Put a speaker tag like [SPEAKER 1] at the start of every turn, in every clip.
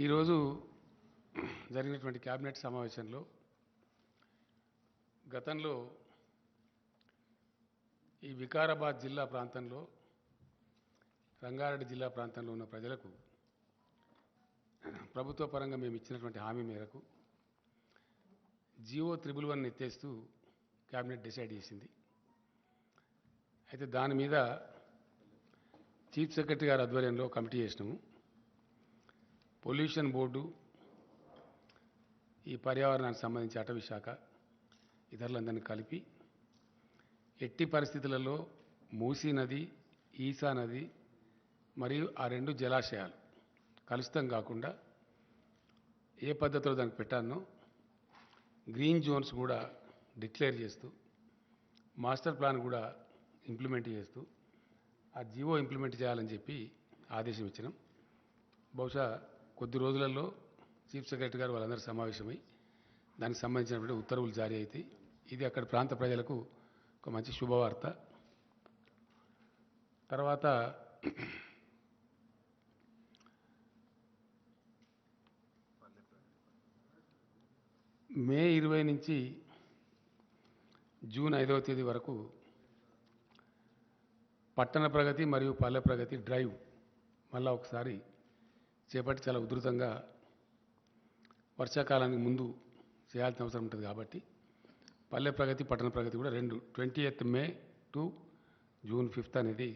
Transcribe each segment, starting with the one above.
[SPEAKER 1] ఈరోజు జరిగినటువంటి కేబినెట్ సమావేశంలో గతంలో ఈ వికారాబాద్ జిల్లా ప్రాంతంలో రంగారెడ్డి జిల్లా ప్రాంతంలో ఉన్న ప్రజలకు ప్రభుత్వ పరంగా మేము ఇచ్చినటువంటి హామీ మేరకు జియో 111 ఎత్తేస్తూ కేబినెట్ డిసైడ్ చేసింది. అయితే దాని మీద చీఫ్ సెక్రటరీ గారి ఆధ్వర్యంలో కమిటీ చేసినాము. పొల్యూషన్ బోర్డు, ఈ పర్యావరణానికి సంబంధించి అటవీ శాఖ ఇతరులందరినీ కలిపి ఎట్టి పరిస్థితులలో మూసీ నది, ఈసా నది మరియు ఆ రెండు జలాశయాలు కలుషితం కాకుండా ఏ పద్ధతిలో దానికి పెట్టానో గ్రీన్ జోన్స్ కూడా డిక్లేర్ చేస్తూ మాస్టర్ ప్లాన్ కూడా ఇంప్లిమెంట్ చేస్తూ ఆ జియో ఇంప్లిమెంట్ చేయాలని చెప్పి ఆదేశం ఇచ్చినాం. బహుశా కొద్ది రోజులలో చీఫ్ సెక్రటరీ గారు వాళ్ళందరూ సమావేశమై దానికి సంబంధించినటువంటి ఉత్తర్వులు జారీ అవుతాయి. ఇది అక్కడ ప్రాంత ప్రజలకు ఒక మంచి శుభవార్త. తర్వాత మే 20 నుంచి జూన్ 5వ తేదీ వరకు పట్టణ ప్రగతి మరియు పల్లె ప్రగతి డ్రైవ్ మళ్ళా ఒకసారి చేపట్టి చాలా ఉధృతంగా వర్షాకాలానికి ముందు చేయాల్సిన అవసరం ఉంటుంది కాబట్టి పల్లె ప్రగతి పట్టణ ప్రగతి కూడా 20th May to June 5th అనేది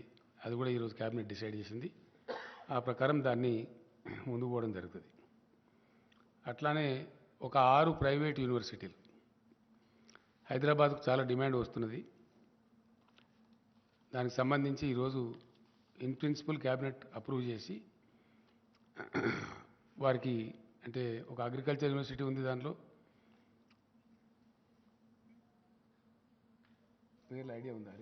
[SPEAKER 1] అది కూడా ఈరోజు క్యాబినెట్ డిసైడ్ చేసింది. ఆ ప్రకారం దాన్ని ముందుకు పోవడం జరుగుతుంది. అట్లానే ఒక 6 ప్రైవేట్ యూనివర్సిటీలు హైదరాబాద్కు చాలా డిమాండ్ వస్తున్నది. దానికి సంబంధించి ఈరోజు ఇన్ ప్రిన్సిపల్ క్యాబినెట్ అప్రూవ్ చేసి వారికి అంటే ఒక అగ్రికల్చర్ యూనివర్సిటీ ఉంది, దాంట్లో పేర్లు ఐడియా ఉందా?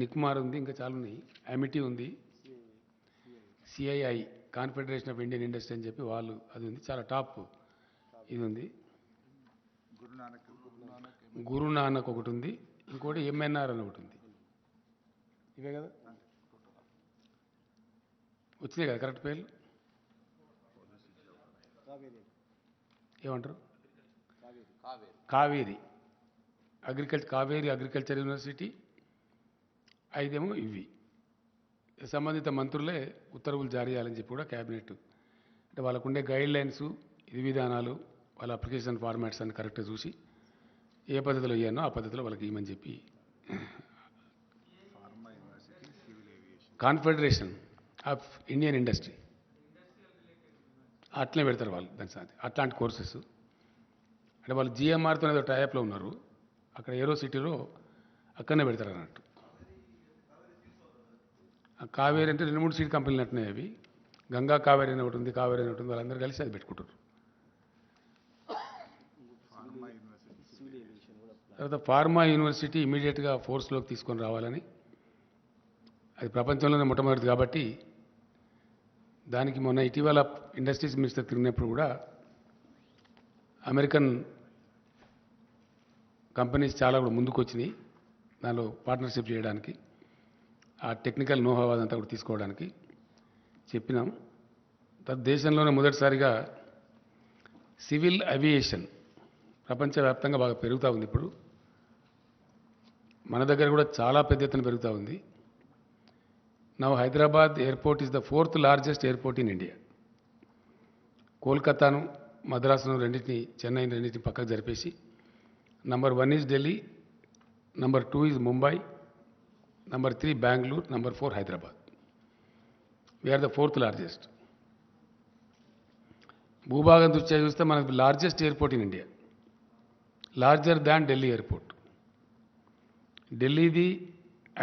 [SPEAKER 1] నిక్మార్ ఉంది, ఇంకా చాలా ఉన్నాయి. అమిటీ ఉంది, CII confederation of Indian industry అని చెప్పి వాళ్ళు అది ఉంది, చాలా టాప్ ఇది ఉంది. గురునానక్ ఒకటి ఉంది, ఇంకోటి ఎంఎన్ఆర్ అని ఒకటి ఉంది. ఇవే కదా వచ్చినాయి కదా కరెక్ట్ పేర్లు? ఏమంటారు? Kaveri agriculture university. 5 ఏమో ఇవి. సంబంధిత మంత్రులే ఉత్తర్వులు జారీ చేయాలని చెప్పి కూడా క్యాబినెట్ అంటే వాళ్ళకుండే గైడ్ లైన్స్, విధి విధానాలు, వాళ్ళ అప్లికేషన్ ఫార్మాట్స్ అని కరెక్ట్గా చూసి ఏ పద్ధతిలో ఇవ్వనో ఆ పద్ధతిలో వాళ్ళకి ఇవ్వమని చెప్పి కాన్ఫెడరేషన్ ఆఫ్ ఇండియన్ ఇండస్ట్రీ అట్లనే పెడతారు వాళ్ళు. దాని సార్ అట్లాంటి కోర్సెస్ అంటే వాళ్ళు జిఎంఆర్తో ఏదో టైప్లో ఉన్నారు, అక్కడ ఏరో సిటీలో అక్కడనే పెడతారు అన్నట్టు. కావేరి అంటే 2-3 సీడ్ కంపెనీలు అంటున్నాయి. అవి గంగా కావేరి అని ఒకటి ఉంది, కావేరి అని ఒకటి ఉంది, వాళ్ళందరూ కలిసి అది పెట్టుకుంటారు. తర్వాత ఫార్మా యూనివర్సిటీ ఇమీడియట్గా ఫోర్స్లోకి తీసుకొని రావాలని, అది ప్రపంచంలోనే మొట్టమొదటిది కాబట్టి దానికి మొన్న ఇటీవల ఇండస్ట్రీస్ మినిస్టర్ తిరిగినప్పుడు కూడా అమెరికన్ కంపెనీస్ చాలా కూడా ముందుకు వచ్చినాయి దానిలో పార్ట్నర్షిప్ చేయడానికి, ఆ టెక్నికల్ నోహా అదంతా కూడా తీసుకోవడానికి చెప్పినాం. దేశంలోనే మొదటిసారిగా సివిల్ అవియేషన్ ప్రపంచవ్యాప్తంగా బాగా పెరుగుతూ ఉంది. ఇప్పుడు మన దగ్గర కూడా చాలా పెద్ద ఎత్తున పెరుగుతూ ఉంది. Now Hyderabad airport is the 4th largest airport in India. కోల్కతాను, మద్రాసును రెండింటిని, చెన్నైని రెండింటిని పక్కకు జరిపేసి number 1 is Delhi, number 2 is Mumbai, number 3 Bengaluru, number 4 Hyderabad. We're the 4th largest. భూభాగం దృష్ట్యా చూస్తే మనకు largest airport in India, larger than Delhi airport. ఢిల్లీది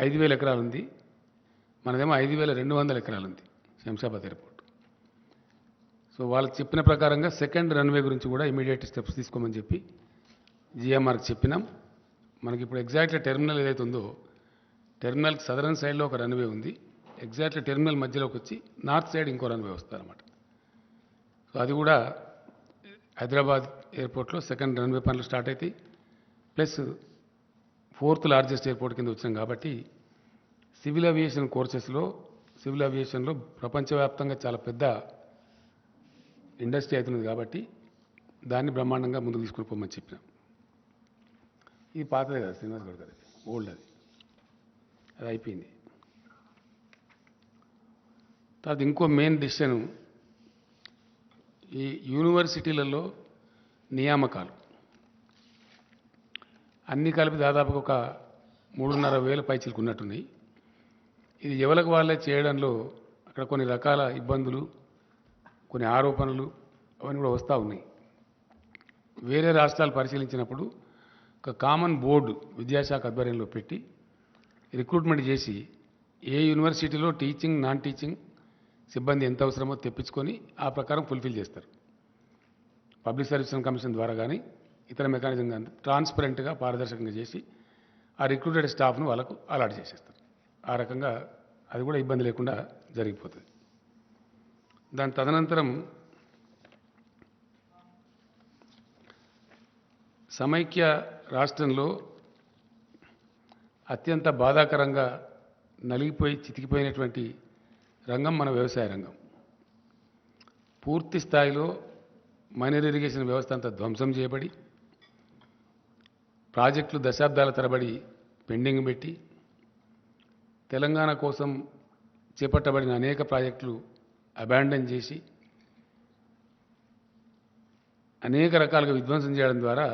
[SPEAKER 1] 5,000 ఎకరాలు ఉంది, మనదేమో 5,200 ఎకరాలు ఉంది శంషాబాద్ ఎయిర్పోర్ట్. సో వాళ్ళు చెప్పిన ప్రకారంగా సెకండ్ రన్వే గురించి కూడా ఇమీడియట్ స్టెప్స్ తీసుకోమని చెప్పి జిఎంఆర్కి చెప్పినాం. మనకి ఇప్పుడు ఎగ్జాక్ట్లీ టెర్మినల్ ఏదైతే ఉందో టెర్మినల్కి సదరన్ సైడ్లో ఒక రన్వే ఉంది, ఎగ్జాక్ట్లీ టెర్మినల్ మధ్యలోకి వచ్చి నార్త్ సైడ్ ఇంకో రన్వే వస్తుంది అనమాట. సో అది కూడా హైదరాబాద్ ఎయిర్పోర్ట్లో సెకండ్ రన్వే పనులు స్టార్ట్ అవుతాయి. ప్లస్ 4th లార్జెస్ట్ ఎయిర్పోర్ట్ కింద వచ్చినాం కాబట్టి సివిల్ అవియేషన్ కోర్సెస్లో సివిల్ ఏవియేషన్లో ప్రపంచవ్యాప్తంగా చాలా పెద్ద ఇండస్ట్రీ అవుతున్నది కాబట్టి దాన్ని బ్రహ్మాండంగా ముందుకు తీసుకుని పోమని చెప్పిన. ఇది పాతదే కదా శ్రీనివాస్ గౌడ్ గారు, ఓల్డ్ అది అయిపోయింది. తర్వాత ఇంకో మెయిన్ డిసిషన్ ఈ యూనివర్సిటీలలో నియామకాలు అన్నీ కలిపి దాదాపుగా ఒక 3,500 పైచీలకు ఉన్నట్టున్నాయి. ఇది ఎవరికి వాళ్ళే చేయడంలో అక్కడ కొన్ని రకాల ఇబ్బందులు, కొన్ని ఆరోపణలు అవన్నీ కూడా వస్తూ ఉన్నాయి. వేరే రాష్ట్రాలు పరిశీలించినప్పుడు ఒక కామన్ బోర్డు విద్యాశాఖ ఆధ్వర్యంలో పెట్టి రిక్రూట్మెంట్ చేసి ఏ యూనివర్సిటీలో టీచింగ్ నాన్ టీచింగ్ సిబ్బంది ఎంత అవసరమో తెప్పించుకొని ఆ ప్రకారం ఫుల్ఫిల్ చేస్తారు. పబ్లిక్ సర్వీస్ కమిషన్ ద్వారా కానీ ఇతర మెకానిజం కానీ ట్రాన్స్పరెంట్గా పారదర్శకంగా చేసి ఆ రిక్రూటెడ్ స్టాఫ్ను వాళ్ళకు అలాట్ చేసేస్తారు. ఆ రకంగా అది కూడా ఇబ్బంది లేకుండా జరిగిపోతుంది. దాని తదనంతరం సమైక్య రాష్ట్రంలో అత్యంత బాధాకరంగా నలిగిపోయి చితికిపోయినటువంటి రంగం మన వ్యవసాయ రంగం. పూర్తి స్థాయిలో మైనర్ ఇరిగేషన్ వ్యవస్థ అంతా ధ్వంసం చేయబడి ప్రాజెక్టులు దశాబ్దాల తరబడి పెండింగ్ పెట్టి తెలంగాణ కోసం చేపట్టబడిన అనేక ప్రాజెక్టులు అబాండన్ చేసి అనేక రకాలుగా విధ్వంసం చేయడం ద్వారా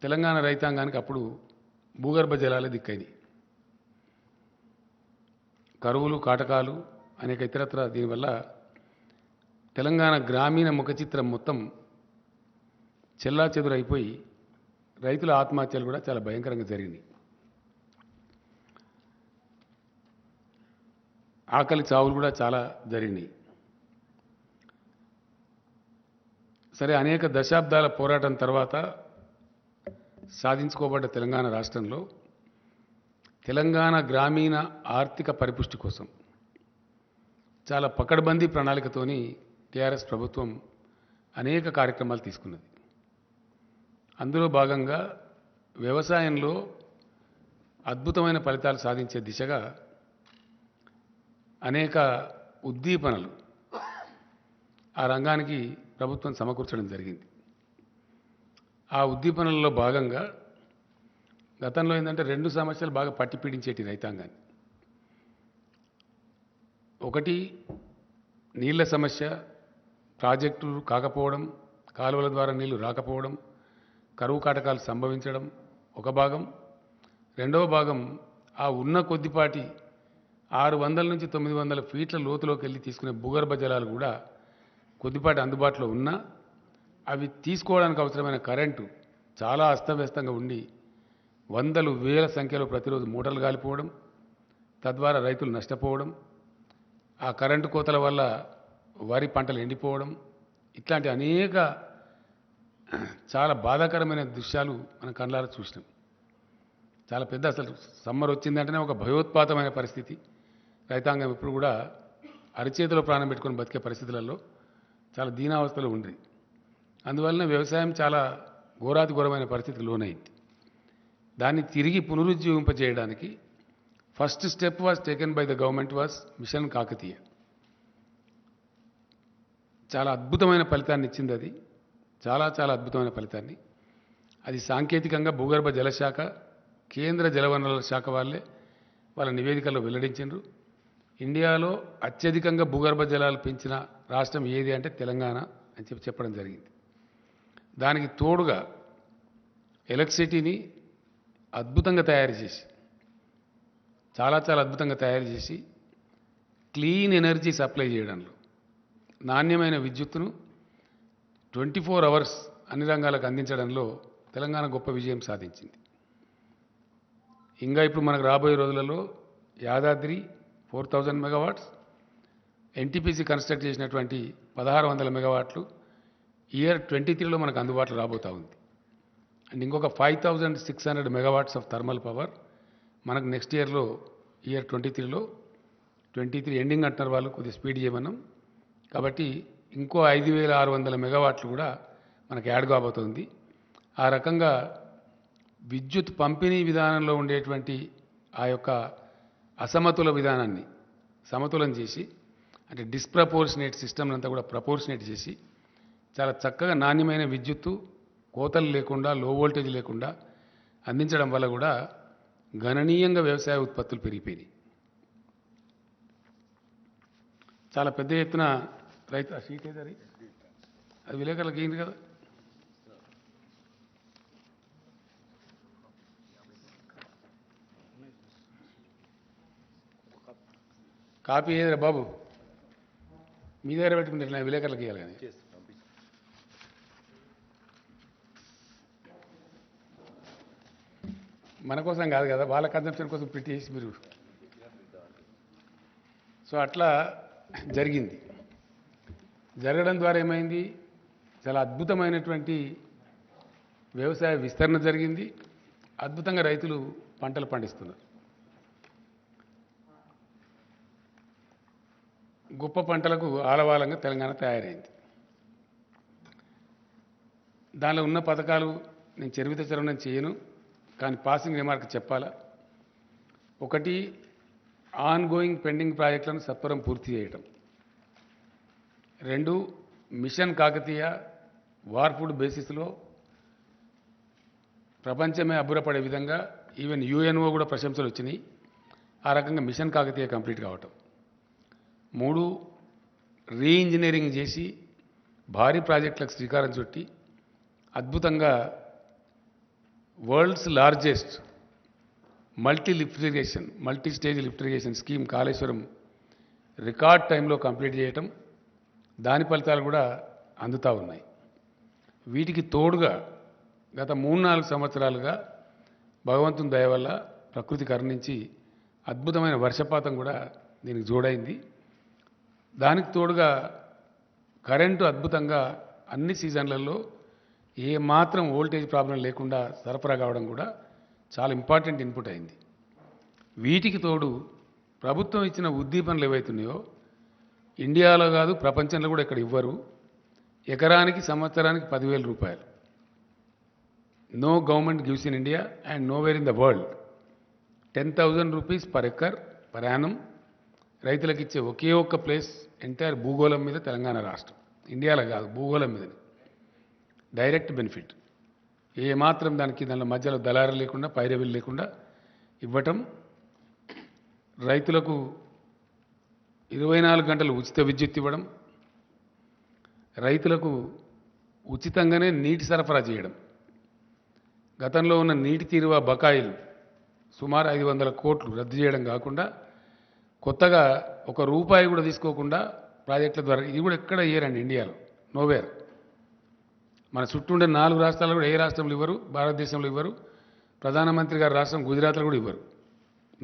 [SPEAKER 1] తెలంగాణ రైతాంగానికి అప్పుడు భూగర్భ జలాలే దిక్కైంది. కరువులు, కాటకాలు, అనేక ఇతరత్ర దీనివల్ల తెలంగాణ గ్రామీణ ముఖ చిత్రం మొత్తం చెల్లాచెదురైపోయి రైతుల ఆత్మహత్యలు కూడా చాలా భయంకరంగా జరిగినాయి. ఆకలి చావులు కూడా చాలా జరిగినాయి. సరే, అనేక దశాబ్దాల పోరాటం తర్వాత సాధించుకోబడ్డ తెలంగాణ రాష్ట్రంలో తెలంగాణ గ్రామీణ ఆర్థిక పరిపుష్టి కోసం చాలా పకడ్బందీ ప్రణాళికతోని టీఆర్ఎస్ ప్రభుత్వం అనేక కార్యక్రమాలు తీసుకున్నది. అందులో భాగంగా వ్యవసాయంలో అద్భుతమైన ఫలితాలు సాధించే దిశగా అనేక ఉద్దీపనలు ఆ రంగానికి ప్రభుత్వం సమకూర్చడం జరిగింది. ఆ ఉద్దీపనలలో భాగంగా గతంలో ఏంటంటే 2 సమస్యలు బాగా పట్టిపీడించేటి రైతాంగాన్ని. ఒకటి నీళ్ల సమస్య, ప్రాజెక్టులు కాకపోవడం, కాలువల ద్వారా నీళ్లు రాకపోవడం, కరువు కాటకాలు సంభవించడం ఒక భాగం. రెండవ భాగం ఆ ఉన్న కొద్దిపాటి 600 నుంచి 900 ఫీట్ల లోతులోకి వెళ్ళి తీసుకునే భూగర్భ జలాలు కూడా కొద్దిపాటి అందుబాటులో ఉన్నా అవి తీసుకోవడానికి అవసరమైన కరెంటు చాలా అస్తవ్యస్తంగా ఉండి వందలు వేల సంఖ్యలో ప్రతిరోజు మోటార్లు కాలిపోవడం, తద్వారా రైతులు నష్టపోవడం, ఆ కరెంటు కోతల వల్ల వరి పంటలు ఎండిపోవడం, ఇట్లాంటి అనేక చాలా బాధాకరమైన దృశ్యాలు మనం కళ్ళారా చూసినాం. చాలా పెద్ద, అసలు సమ్మర్ వచ్చిందంటేనే ఒక భయోత్పాతమైన పరిస్థితి. రైతాంగం ఇప్పుడు కూడా అరిచేతిలో ప్రాణం పెట్టుకొని బతికే పరిస్థితులలో చాలా దీనావస్థలో ఉంది. అందువలన వ్యవసాయం చాలా ఘోరాతి ఘోరమైన పరిస్థితికి లోనైంది. దాన్ని తిరిగి పునరుజ్జీవింపజేయడానికి first step was taken by the government was mission Kakatiya. చాలా అద్భుతమైన ఫలితాన్ని ఇచ్చింది అది, చాలా చాలా అద్భుతమైన ఫలితాన్ని. అది సాంకేతికంగా భూగర్భ జలశాఖ, కేంద్ర జలవనరుల శాఖ వాళ్ళ నివేదికల్లో వెల్లడించారు. ఇండియాలో అత్యధికంగా భూగర్భ జలాలు పెంచిన రాష్ట్రం ఏది అంటే తెలంగాణ అని చెప్పడం జరిగింది. దానికి తోడుగా ఎలక్ట్రిసిటీని అద్భుతంగా తయారు చేసి, చాలా చాలా అద్భుతంగా తయారు చేసి క్లీన్ ఎనర్జీ సప్లై చేయడంలో, నాణ్యమైన విద్యుత్తును 24 అవర్స్ అన్ని రంగాలకు అందించడంలో తెలంగాణ గొప్ప విజయం సాధించింది. ఇంకా ఇప్పుడు మనకు రాబోయే రోజులలో యాదాద్రి 4000 మెగావాట్స్, ఎన్టీపీసీ కన్స్ట్రక్ట్ చేసినటువంటి 1600 మెగావాట్లు ఇయర్ 23లో మనకు అందుబాటులో రాబోతూ ఉంది. అండ్ ఇంకొక 5600 మెగావాట్స్ ఆఫ్ థర్మల్ పవర్ మనకు నెక్స్ట్ ఇయర్లో, ఇయర్ 23లో, 23 ఎండింగ్ అంటున్నారు వాళ్ళు, కొద్దిగా స్పీడ్ చేయమన్నాం కాబట్టి ఇంకో 5600 మెగావాట్లు కూడా మనకు యాడ్ కాబోతుంది. ఆ రకంగా విద్యుత్ పంపిణీ విధానంలో ఉండేటువంటి ఆ యొక్క అసమతుల విధానాన్ని సమతులం చేసి అంటే డిస్ప్రపోర్షనేట్ సిస్టమ్ అంతా కూడా ప్రపోర్షనేట్ చేసి చాలా చక్కగా నాణ్యమైన విద్యుత్తు కోతలు లేకుండా లో వోల్టేజ్ లేకుండా అందించడం వల్ల కూడా గణనీయంగా వ్యవసాయ ఉత్పత్తులు పెరిగిపోయినాయి. చాలా పెద్ద ఎత్తున రైతు ఆ షీట్ ఏదది అది విలేకరులకు ఏంటి కదా కాపీ ఏదరా బాబు మీ దగ్గర పెట్టుకుంటే విలేకరులకు ఇవ్వాలి కానీ మన కోసం కాదు కదా వాళ్ళ కన్సంప్షన్ కోసం ప్రింట్ చేసి మీరు సో అట్లా జరిగింది. జరగడం ద్వారా ఏమైంది చాలా అద్భుతమైనటువంటి వ్యవసాయ విస్తరణ జరిగింది. అద్భుతంగా రైతులు పంటలు పండిస్తున్నారు. గొప్ప పంటలకు ఆలవాలంగా తెలంగాణ తయారైంది. దానిలో ఉన్న పథకాలు నేను చరిత్ర చేయను కానీ పాసింగ్ రిమార్క్ చెప్పాలా. ఒకటి ఆన్ గోయింగ్ పెండింగ్ ప్రాజెక్టులను సత్వరం పూర్తి చేయటం. 2 మిషన్ కాకతీయ వార్పుడ్ బేసిస్లో ప్రపంచమే అబ్బురపడే విధంగా ఈవెన్ యుఎన్ఓ కూడా ప్రశంసలు వచ్చినాయి. ఆ రకంగా మిషన్ కాకతీయ కంప్లీట్ కావటం. 3 రీఇంజనీరింగ్ చేసి భారీ ప్రాజెక్టులకు శ్రీకారం చుట్టి అద్భుతంగా world's largest multi stage lift irrigation scheme Kaleshwaram record టైంలో కంప్లీట్ చేయటం. దాని ఫలితాలు కూడా అందుతూ ఉన్నాయి. వీటికి తోడుగా గత 3-4 సంవత్సరాలుగా భగవంతుని దయ వల్ల ప్రకృతి కరుణించి అద్భుతమైన వర్షపాతం కూడా దీనికి జోడైంది. దానికి తోడుగా కరెంటు అద్భుతంగా అన్ని సీజన్లలో ఏ మాత్రం వోల్టేజ్ ప్రాబ్లం లేకుండా సరఫరా కావడం కూడా చాలా ఇంపార్టెంట్ ఇన్పుట్ అయింది. వీటికి తోడు ప్రభుత్వం ఇచ్చిన ఉద్దీపనలు ఏవైతున్నాయో ఇండియాలో కాదు ప్రపంచంలో కూడా ఇక్కడ ఇవ్వరు. ఎకరానికి సంవత్సరానికి 10,000 రూపాయలు. No government gives in India and nowhere in the world 10,000 rupees per acre per annum రైతులకు ఇచ్చే ఒకే ఒక్క ప్లేస్ ఎంటైర్ భూగోళం మీద తెలంగాణ రాష్ట్రం. ఇండియాలో కాదు భూగోళం మీద డైరెక్ట్ బెనిఫిట్. ఏ మాత్రం దానిలో మధ్యలో దళారు లేకుండా పైరవీలు లేకుండా ఇవ్వటం. రైతులకు 24 గంటలు ఉచిత విద్యుత్ ఇవ్వడం. రైతులకు ఉచితంగానే నీటి సరఫరా చేయడం. గతంలో ఉన్న నీటి తీరువ బకాయిలు సుమారు 500 కోట్లు రద్దు చేయడం కాకుండా కొత్తగా ₹1 కూడా తీసుకోకుండా ప్రాజెక్టుల ద్వారా ఇది కూడా ఎక్కడ ఇయ్యరండి ఇండియాలో నోవేర్. మన చుట్టూ ఉండే 4 రాష్ట్రాలు కూడా ఏ రాష్ట్రంలో ఇవ్వరు, భారతదేశంలో ఇవ్వరు. ప్రధానమంత్రి గారి రాష్ట్రం గుజరాత్లో కూడా ఇవ్వరు.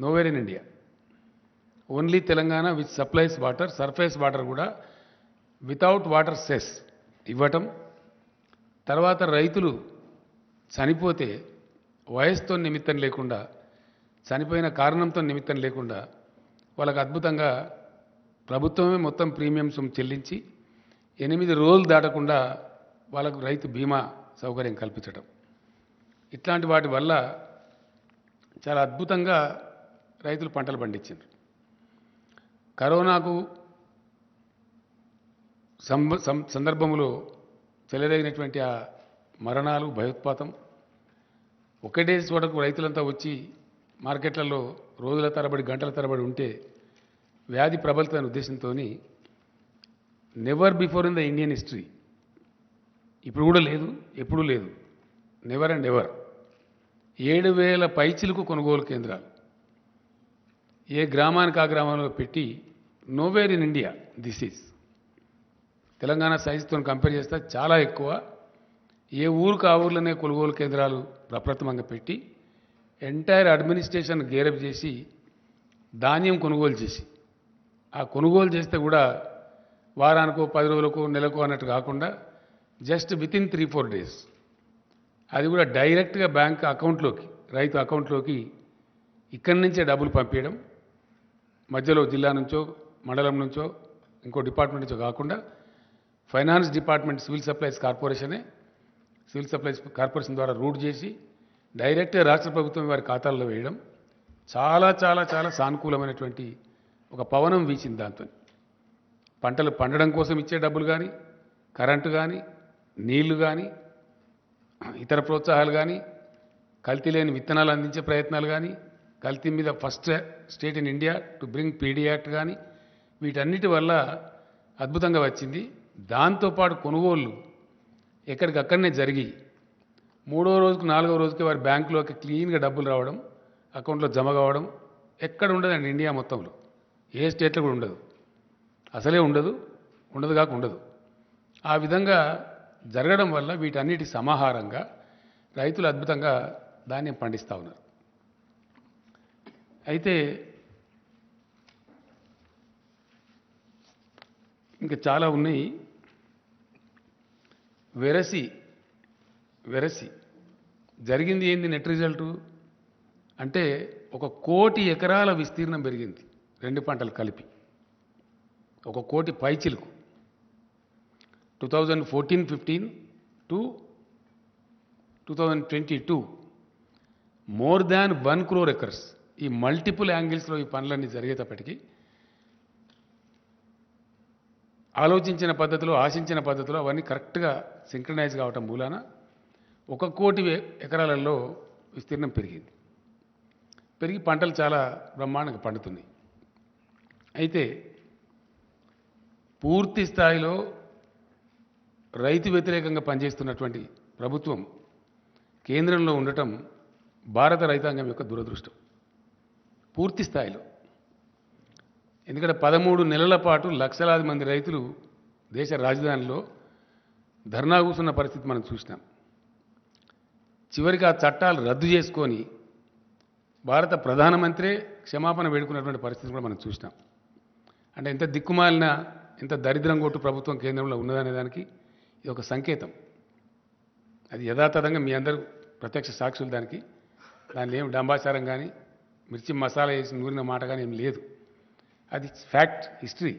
[SPEAKER 1] Nowhere in India. Only Telangana which supplies water, surface water కూడా వితౌట్ వాటర్ సెస్ ఇవ్వటం. తర్వాత రైతులు చనిపోతే వయసుతో నిమిత్తం లేకుండా చనిపోయిన కారణంతో నిమిత్తం లేకుండా వాళ్ళకు అద్భుతంగా ప్రభుత్వమే మొత్తం ప్రీమియంస్ చెల్లించి 8 రోజులు దాటకుండా వాళ్ళకు రైతు బీమా సౌకర్యం కల్పించడం. ఇట్లాంటి వాటి వల్ల చాలా అద్భుతంగా రైతులు పంటలు పండించారు. కరోనాకు సందర్భంలో చెలరేగినటువంటి ఆ మరణాలు భయోత్పాతం ఒకటే చోటకు రైతులంతా వచ్చి మార్కెట్లలో రోజుల తరబడి గంటల తరబడి ఉంటే వ్యాధి ప్రబలుతున్న ఉద్దేశంతో never before in the Indian history, ఇప్పుడు కూడా లేదు ఎప్పుడూ లేదు, నెవర్ అండ్ ఎవర్ 7,000 పైచిలకు కొనుగోలు కేంద్రాలు ఏ గ్రామానికి ఆ గ్రామంలో పెట్టి nowhere in India this is Telangana సైజుతో కంపేర్ చేస్తే చాలా ఎక్కువ. ఏ ఊరికి ఆ ఊర్లోనే కొనుగోలు కేంద్రాలు ప్రప్రథమంగా పెట్టి ఎంటైర్ అడ్మినిస్ట్రేషన్ గేరప్ చేసి ధాన్యం కొనుగోలు చేసి ఆ కొనుగోలు చేస్తే కూడా వారానికో 10 రోజులకో నెలకో అన్నట్టు కాకుండా జస్ట్ వితిన్ 3-4 డేస్ అది కూడా డైరెక్ట్గా బ్యాంక్ అకౌంట్లోకి రైతు అకౌంట్లోకి ఇక్కడి నుంచే డబ్బులు పంపించడం. మధ్యలో జిల్లా నుంచో మండలం నుంచో ఇంకో డిపార్ట్మెంట్ నుంచో కాకుండా finance department civil supplies corporation ద్వారా రూట్ చేసి డైరెక్ట్గా రాష్ట్ర ప్రభుత్వం వారి ఖాతాల్లో వేయడం చాలా చాలా చాలా సానుకూలమైనటువంటి ఒక పవనం వీచింది దాంతో. పంటలు పండడం కోసం ఇచ్చే డబ్బులు కానీ, కరెంటు కానీ, నీళ్లు కానీ, ఇతర ప్రోత్సాహాలు కానీ, కల్తీ లేని విత్తనాలు అందించే ప్రయత్నాలు కానీ, కల్తీ మీద first state in India to bring PD act కానీ, వీటన్నిటి వల్ల అద్భుతంగా వచ్చింది. దాంతోపాటు కొనుగోళ్ళు ఎక్కడికక్కడనే జరిగి 3వ రోజుకు 4వ రోజుకి వారి బ్యాంకులోకి క్లీన్గా డబ్బులు రావడం, అకౌంట్లో జమ కావడం ఎక్కడ ఉండదండి ఇండియా మొత్తంలో. ఏ స్టేట్లో కూడా ఉండదు, అసలే ఉండదు, ఉండదు కాక ఉండదు. ఆ విధంగా జరగడం వల్ల వీటన్నిటి సమాహారంగా రైతులు అద్భుతంగా ధాన్యం పండిస్తూ ఉన్నారు. అయితే ఇంకా చాలా ఉన్నాయి. వెరసి జరిగింది ఏంది? నెట్ రిజల్టు అంటే 1 కోటి ఎకరాల విస్తీర్ణం పెరిగింది రెండు పంటలు కలిపి. 1 కోటి పైచిలుకు 2014-15 to 2022 more than 1 crore acres. ఈ మల్టిపుల్ యాంగిల్స్లో ఈ పనులన్నీ జరిగేటప్పటికీ ఆలోచించిన పద్ధతిలో, ఆశించిన పద్ధతిలో అవన్నీ కరెక్ట్గా సింక్రనైజ్ కావటం మూలాన 1 కోటి ఎకరాలలో విస్తీర్ణం పెరిగింది. పెరిగి పంటలు చాలా బ్రహ్మాండంగా పండుతున్నాయి. అయితే పూర్తి స్థాయిలో రైతు వ్యతిరేకంగా పనిచేస్తున్నటువంటి ప్రభుత్వం కేంద్రంలో ఉండటం భారత రైతాంగం యొక్క దురదృష్టం పూర్తి స్థాయిలో. ఎందుకంటే 13 నెలల పాటు లక్షలాది మంది రైతులు దేశ రాజధానిలో ధర్నా కూర్చున్న పరిస్థితి మనం చూసినాం. చివరికి ఆ చట్టాలు రద్దు చేసుకొని భారత ప్రధానమంత్రే క్షమాపణ వేడుకున్నటువంటి పరిస్థితి కూడా మనం చూసినాం. అంటే ఎంత దిక్కుమాలిన, ఎంత దరిద్రం కొట్టు ప్రభుత్వం కేంద్రంలో ఉన్నదనే దానికి ఇది ఒక సంకేతం. అది యథాతథంగా మీ అందరూ ప్రత్యక్ష సాక్షులు దానికి. దానిలో ఏం డంబాచారం కానీ, మిర్చి మసాలా వేసి నూరిన మాట కానీ ఏం లేదు. అది ఫ్యాక్ట్, హిస్టరీ.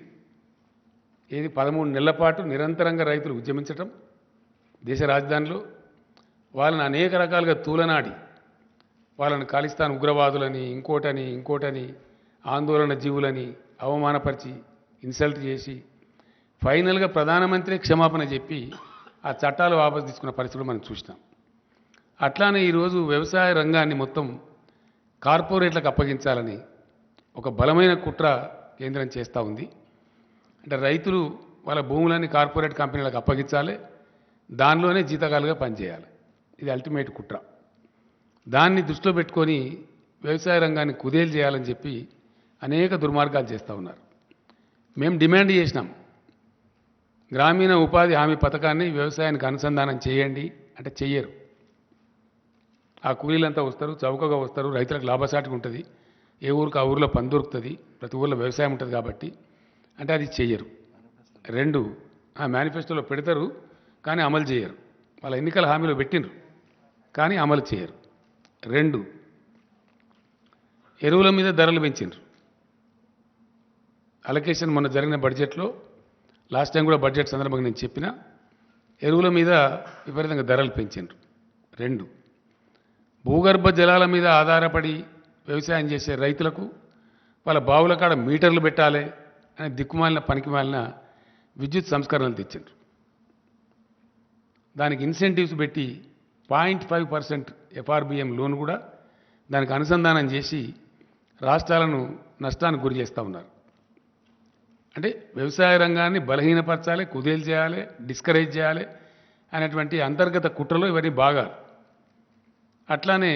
[SPEAKER 1] ఏది 13 నెలల పాటు నిరంతరంగా రైతులు ఉద్యమించటం దేశ రాజధానిలో, వాళ్ళని అనేక రకాలుగా తూలనాడి, వాళ్ళని ఖాళిస్తాన్ ఉగ్రవాదులని, ఇంకోటని ఆందోళన జీవులని అవమానపరిచి, ఇన్సల్ట్ చేసి ఫైనల్గా ప్రధానమంత్రి క్షమాపణ చెప్పి ఆ చట్టాలు వాపసు తీసుకున్న పరిస్థితులు మనం చూసినాం. అట్లానే ఈరోజు వ్యవసాయ రంగాన్ని మొత్తం కార్పొరేట్లకు అప్పగించాలని ఒక బలమైన కుట్ర కేంద్రం చేస్తూ ఉంది. అంటే రైతులు వాళ్ళ భూములన్నీ కార్పొరేట్ కంపెనీలకు అప్పగించాలి, దానిలోనే జీతకాలుగా పనిచేయాలి. ఇది అల్టిమేట్ కుట్ర. దాన్ని దృష్టిలో పెట్టుకొని వ్యవసాయ రంగాన్ని కుదేలు చేయాలని చెప్పి అనేక దుర్మార్గాలు చేస్తూ ఉన్నారు. మేము డిమాండ్ చేసినాం, గ్రామీణ ఉపాధి హామీ పథకాన్ని వ్యవసాయానికి అనుసంధానం చేయండి అంటే చెయ్యరు. ఆ కూలీలంతా వస్తారు, చౌకగా వస్తారు, రైతులకు లాభసాటిగా ఉంటుంది, ఏ ఊరికి ఆ ఊరిలో పని దొరుకుతుంది, ప్రతి ఊరిలో వ్యవసాయం ఉంటుంది కాబట్టి అంటే అది చెయ్యరు. 2 ఆ మేనిఫెస్టోలో పెడతారు కానీ అమలు చేయరు. వాళ్ళ ఎన్నికల హామీలో పెట్టినరు కానీ అమలు చేయరు. 2 ఎరువుల మీద ధరలు పెంచినారు. అలొకేషన్ మొన్న జరిగిన బడ్జెట్లో, లాస్ట్ టైం కూడా బడ్జెట్ సందర్భంగా నేను చెప్పిన, ఎరువుల మీద విపరీతంగా ధరలు పెంచినారు. 2 భూగర్భ జలాల మీద ఆధారపడి వ్యవసాయం చేసే రైతులకు వాళ్ళ బావుల కాడ మీటర్లు పెట్టాలి అనే దిక్కుమాలిన పనికిమాలిన విద్యుత్ సంస్కరణలు తెచ్చిండ్రు. దానికి ఇన్సెంటివ్స్ పెట్టి 0.5% FRBM లోన్ కూడా దానికి అనుసంధానం చేసి రాష్ట్రాలను నష్టానికి గురి చేస్తూ ఉన్నారు. అంటే వ్యవసాయ రంగాన్ని బలహీనపరచాలి, కుదేలు చేయాలి, డిస్కరేజ్ చేయాలి అనేటువంటి అంతర్గత కుట్రలో ఇవన్నీ బాగా. అట్లానే